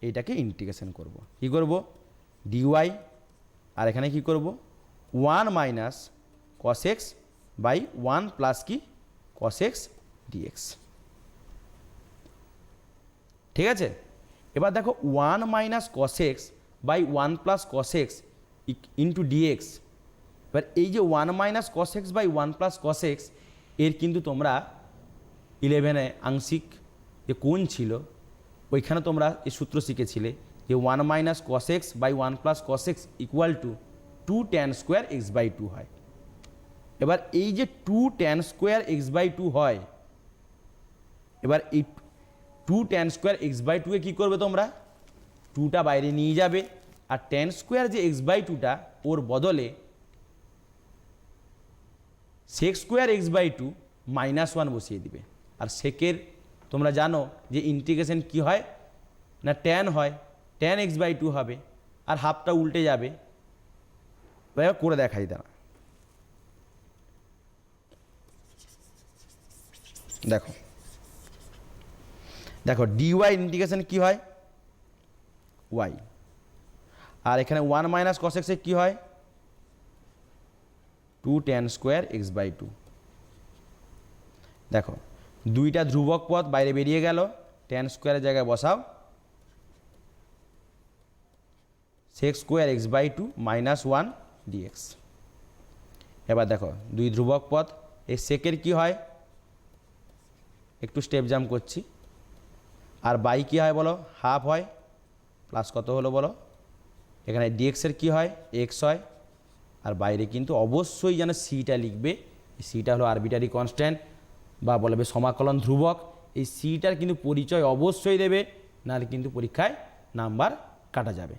এইটাকে ইন্টিগ্রেশন করব। কি করব, dy আর এখানে কি করব 1 minus cos x by 1 plus কি cos x dx। ঠিক আছে, এবার দেখো 1 minus cos x by 1 plus cos x into dx। এবার এই যে 1 minus cos x by 1 plus cos x, এর কিন্তু তোমরা 11-এ আংশিক যে কোণ ছিল, ওইখানে তোমরা এই সূত্র শিখেছিলে যে 1 minus cos x by 1 plus cos x equal to 2 tan square x/2 হয়। এবার এই যে 2 tan স্কোয়ার x/2 হয়, এবার এই 2 tan স্কোয়ার x/2 এ কী করবে তোমরা, 2টা বাইরে নিয়ে যাবে, আর tan স্কোয়ার যে x/2টা ওর বদলে sec স্কোয়ার x/2 -1 বসিয়ে দিবে। আর সেকের তোমরা জানো যে ইন্টিগ্রেশন কি হয় না, tan হয়, tan x/2 হবে, আর হাফটা উল্টে যাবে। এবার করে দেখাই দাঁড়া, দেখো দেখো dy ইন্টিগ্রেশন কি হয় y, আর এখানে 1 মাইনাস cos x এ কি হয় 2 tan স্কোয়ার x/2। দেখো দুইটা ধ্রুবক পদ বাইরে বেরিয়ে গেল, tan স্কোয়ারের জায়গায় বসাও sec স্কোয়ার x/2 -1 dx। এবার দেখো 2 ধ্রুবক পদ, এই সেকের কি হয়, একটু স্টেপ জাম্প করছি, আর বাই কি হয় বলো, হাফ হয়, প্লাস কত হলো বলো, এখানে ডিএক্সের কি হয়, এক্স হয়, আর বাইরে কিন্তু অবশ্যই যেন সিটা লিখবে, এই সিটা হলো আরবিটারি কনস্ট্যান্ট বা বলবে সমাকলন ধ্রুবক, এই সিটার কিন্তু পরিচয় অবশ্যই দেবে, নাহলে কিন্তু পরীক্ষায় নাম্বার কাটা যাবে।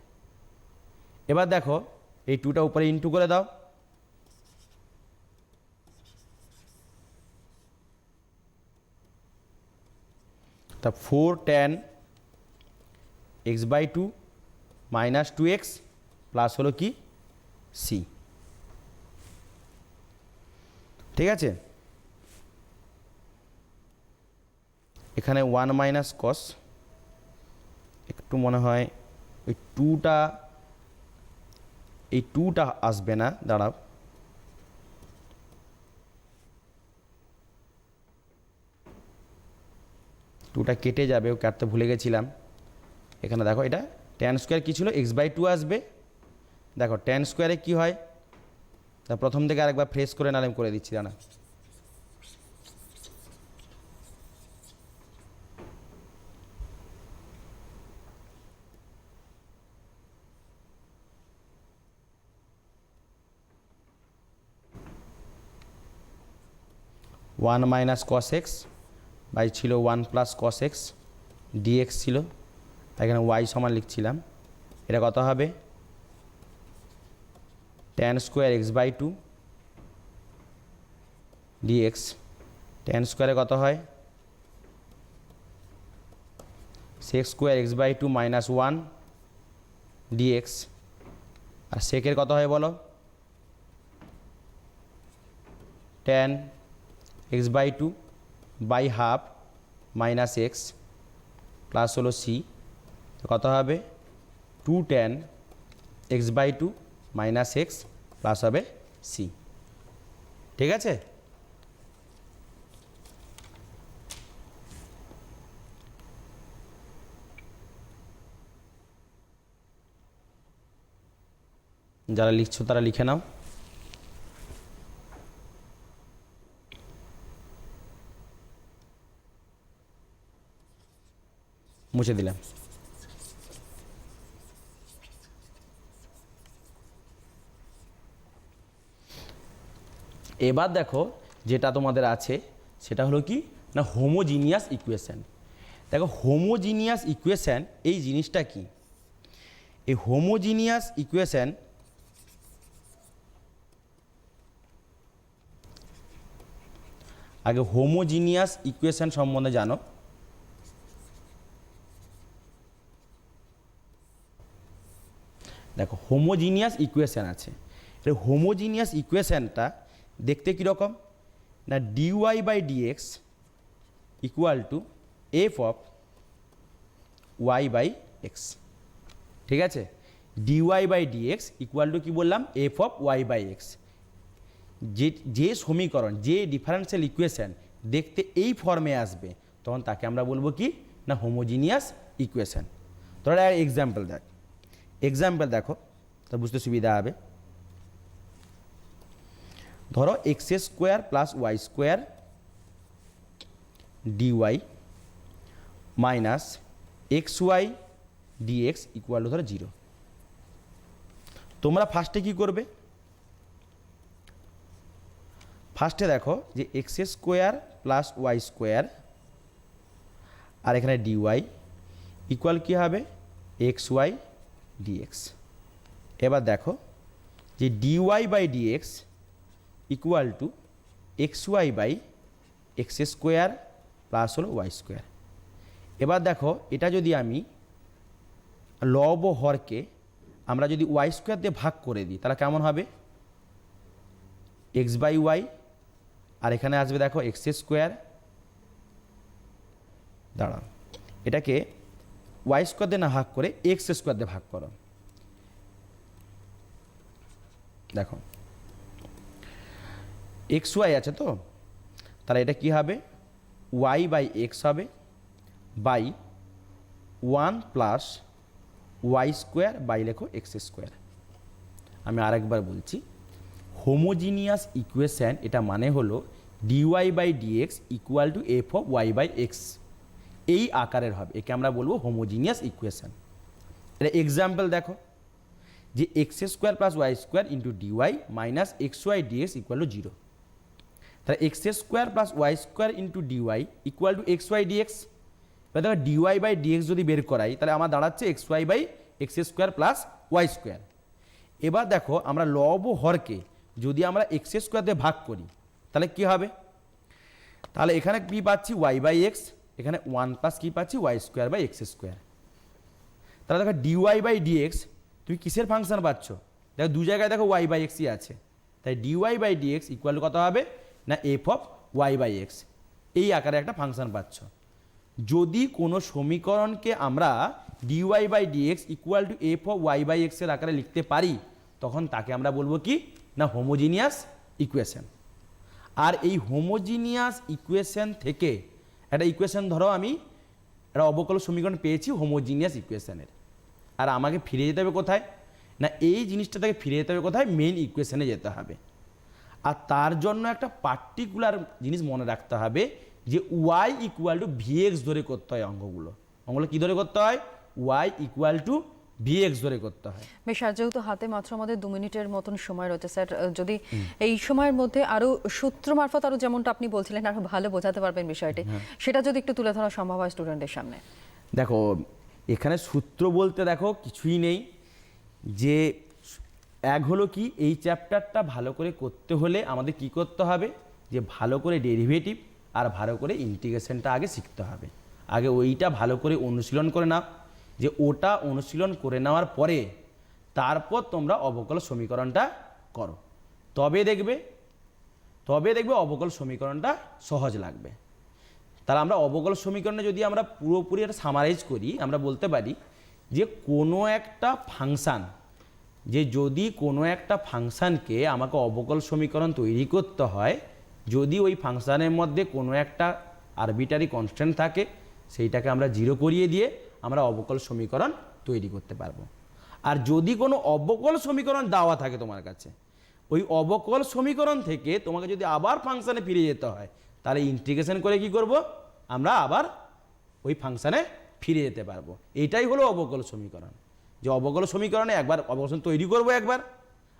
এবার দেখো এই 2টা উপরে ইনটু করে দাও, তা 4 tan x/2 minus 2x plus হলো কি সি, ঠিক আছে। এখানে 1 মাইনাস কস, একটু মনে হয় ওই 2টা, এই 2টা আসবে না, দাঁড়াও, টুটা কেটে যাবে, ও কাটতে ভুলে গেছিলাম। এখানে দেখো এটা tan স্কোয়ার কী ছিল, x/2 আসবে, দেখো tan স্কোয়ারে কী হয়, তা প্রথম থেকে আরেকবার ফ্রেশ করে নালে করে দিচ্ছি, দাঁড়া। One minus cos X by ছিল 1 প্লাস কস এক্স ডিএক্স ছিল, এখানে ওয়াই সমান লিখছিলাম, এটা কত হবে tan square x/2 dx, tan স্কোয়ারে কত হয় sec square x/2 minus 1 DX, আর সেকের কত হয় বলো tan x/2 by half minus X plus হলো সি, কত হবে 2 tan x/2 minus X plus হবে সি, ঠিক আছে। যারা লিখছো তারা লিখে নাও, মুছে দিলাম। এবার দেখো যেটা তোমাদের আছে সেটা হলো কি না হোমোজিনিয়াস ইকুয়েশন। দেখো হোমোজিনিয়াস ইকুয়েশন এই জিনিসটা কি, এই হোমোজিনিয়াস ইকুয়েশন আগে হোমোজিনিয়াস ইকুয়েশন সম্বন্ধে জানো। দেখো হোমোজিনিয়াস ইকুয়েশন আছে, এই হোমোজিনিয়াস ইকুয়েশনটা দেখতে কীরকম না DY by dx equal to F of Y by X, ঠিক আছে। Dy by dx equal to কী বললাম F of Y by X, যে সমীকরণ যে ডিফারেন্সিয়াল ইকুয়েশন দেখতে এই ফর্মে আসবে তখন তাকে আমরা বলবো কি না হোমোজিনিয়াস ইকুয়েশন। তোরা এক্সাম্পল দেখ, এক্সাম্পল দেখো তো বুঝতে সুবিধা হবে। ধরো X square plus Y square DY minus X Y dx equal to ধরো 0। তোমরা ফার্স্টে কি করবে, ফার্স্টে দেখো যে X square plus Y square আর এখানে ডিওয়াই ইকুয়াল কী হবে এক্স ওয়াই ডিএক্স। এবার দেখো যে dy by dx equal to X Y by X square plus হলো ওয়াই স্কোয়ার। এবার দেখো এটা যদি আমি লব ও হরকে আমরা যদি ওয়াই স্কোয়ার দিয়ে ভাগ করে দিই তাহলে কেমন হবে এক্স বাই ওয়াই, আর এখানে আসবে দেখো এক্স স্কোয়ার, দাঁড়াও এটাকে ওয়াই স্কোয়ার দিয়ে না ভাগ করে এক্স স্কোয়ার দিয়ে ভাগ করো, দেখো এক্স ওয়াই আছে তো, তাহলে এটা কি হবে ওয়াই বাই এক্স হবে by 1 plus Y square by লেখো এক্স স্কোয়ার। আমি আরেকবার বলছি, হোমোজিনিয়াস ইকুয়েশন এটা মানে হলো dy by dx equal to F of Y by X, এই আকারের হবে, একে আমরা বলবো হোমোজিনিয়াস ইকুয়েশন। এটা এক্সাম্পল দেখো, যে X square plus Y square into dy minus X Y dx equal to 0। তাহলে X square plus Y square into dy equal to X Y dx. এবার দেখো ডিওয়াই বাই ডিএক্স যদি বের করাই তাহলে আমার দাঁড়াচ্ছে X Y by X square plus Y square. এবার দেখো আমরা লব ও হরকে যদি আমরা এক্স স্কোয়ার দিয়ে ভাগ করি তাহলে কী হবে, তাহলে এখানে কী পাচ্ছি ওয়াই বাই এক্স, এখানে 1 প্লাস কী পাচ্ছি Y square by X square. তাহলে দেখো ডিওয়াই বাই ডিএক্স তুমি কিসের ফাংশন পাচ্ছ, দেখো দু জায়গায় দেখো ওয়াই বাই এক্সই আছে, তাই ডিওয়াই বাই ডিএক্স ইকুয়াল কত হবে না F of Y by X, এই আকারে একটা ফাংশন পাচ্ছ। যদি কোনো সমীকরণকে আমরা dy by dx equal to F of Y by এক্সের আকারে লিখতে পারি তখন তাকে আমরা বলবো কি না হোমোজিনিয়াস ইকুয়েশন। আর এই হোমোজিনিয়াস ইকুয়েশন থেকে একটা ইকুয়েশন ধরো আমি একটা অবকল সমীকরণ পেয়েছি হোমোজিনিয়াস ইকুয়েশনের, আর আমাকে ফিরে যেতে হবে কোথায় না এই জিনিসটা থেকে ফিরে যেতে হবে কোথায় মেন ইকুয়েশনে যেতে হবে। আর তার জন্য একটা পার্টিকুলার জিনিস মনে রাখতে হবে যে ওয়াই ইকুয়াল টু ভিএক্স ধরে করতে হয় অঙ্কগুলো কী ধরে করতে হয়, ওয়াই ইকুয়াল টু ভিএক্স ধরে করতে হয়। বেশ, আর যেহেতু হাতে মাত্র আমাদের 2 মিনিটের মতন সময় রয়েছে স্যার, যদি এই সময়ের মধ্যে আরো সূত্র মারফত আরো যেমনটা আপনি বলছিলেন আরো ভালো বোঝাতে পারবেন বিষয়টি, সেটা যদি একটু তুলে ধরা সম্ভব হয় স্টুডেন্টদের সামনে। দেখো এখানে সূত্র বলতে দেখো কিছুই নেই, যে এক হলো কি এই চ্যাপ্টারটা ভালো করে করতে হলে আমাদের কি করতে হবে যে ভালো করে ডেরিভেটিভ আর ভালো করে ইন্টিগ্রেশনটা আগে শিখতে হবে। আগে ওইটা ভালো করে অনুশীলন করে নাও, যে ওটা অনুশীলন করে নেওয়ার পরে তারপর তোমরা অবকল সমীকরণটা করো, তবে দেখবে অবকল সমীকরণটা সহজ লাগবে। তাহলে আমরা অবকল সমীকরণে যদি আমরা পুরোপুরি একটা সামারাইজ করি আমরা বলতে পারি যে কোনো একটা ফাংশান, যে যদি কোনো একটা ফাংশানকে আমাকে অবকল সমীকরণ তৈরি করতে হয়, যদি ওই ফাংশানের মধ্যে কোনো একটা আরবিটারি কনস্ট্যান্ট থাকে সেইটাকে আমরা 0 করিয়ে দিয়ে আমরা অবকল সমীকরণ তৈরি করতে পারবো। আর যদি কোনো অবকল সমীকরণ দেওয়া থাকে তোমার কাছে, ওই অবকল সমীকরণ থেকে তোমাকে যদি আবার ফাংশানে ফিরে যেতে হয় তাহলে ইন্টিগ্রেশন করে কি করব আমরা আবার ওই ফাংশানে ফিরে যেতে পারবো। এটাই হলো অবকল সমীকরণ, যে অবকল সমীকরণে একবার অবকল তৈরি করব একবার,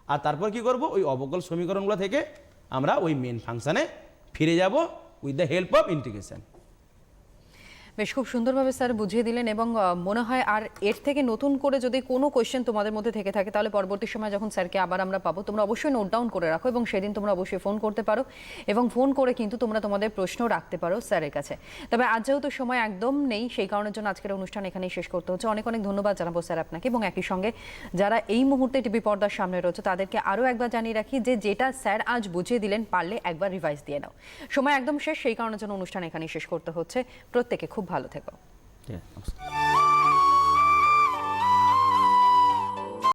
আর তারপর কি করব ওই অবকল সমীকরণগুলো থেকে আমরা ওই মেন ফাংশানে ফিরে যাব with the help of integration. বেশ, খুব সুন্দরভাবে স্যার বুঝিয়ে দিলেন এবং মনে হয় আর এর থেকে নতুন করে যদি কোনো কোয়েশ্চেন তোমাদের মধ্যে থেকে থাকে তাহলে পরবর্তী সময় যখন স্যারকে আবার আমরা পাবো তোমরা অবশ্যই নোট ডাউন করে রাখো এবং সেদিন তোমরা অবশ্যই ফোন করতে পারো এবং ফোন করে কিন্তু তোমরা তোমাদের প্রশ্ন রাখতে পারো স্যারের কাছে। তবে আজ যেহেতু সময় একদম নেই সেই কারণের জন্য আজকের অনুষ্ঠান এখানেই শেষ করতে হচ্ছে। অনেক অনেক ধন্যবাদ জানাবো স্যার আপনাকে, এবং একই সঙ্গে যারা এই মুহূর্তে টিভি পর্দার সামনে রয়েছে তাদেরকে আরও একবার জানিয়ে রাখি যে যেটা স্যার আজ বুঝিয়ে দিলেন পারলে একবার রিভাইজ দিয়ে নাও। সময় একদম শেষ, সেই কারণের জন্য অনুষ্ঠান এখানেই শেষ করতে হচ্ছে। প্রত্যেকে খুব ভালো থেকো। নমস্কার।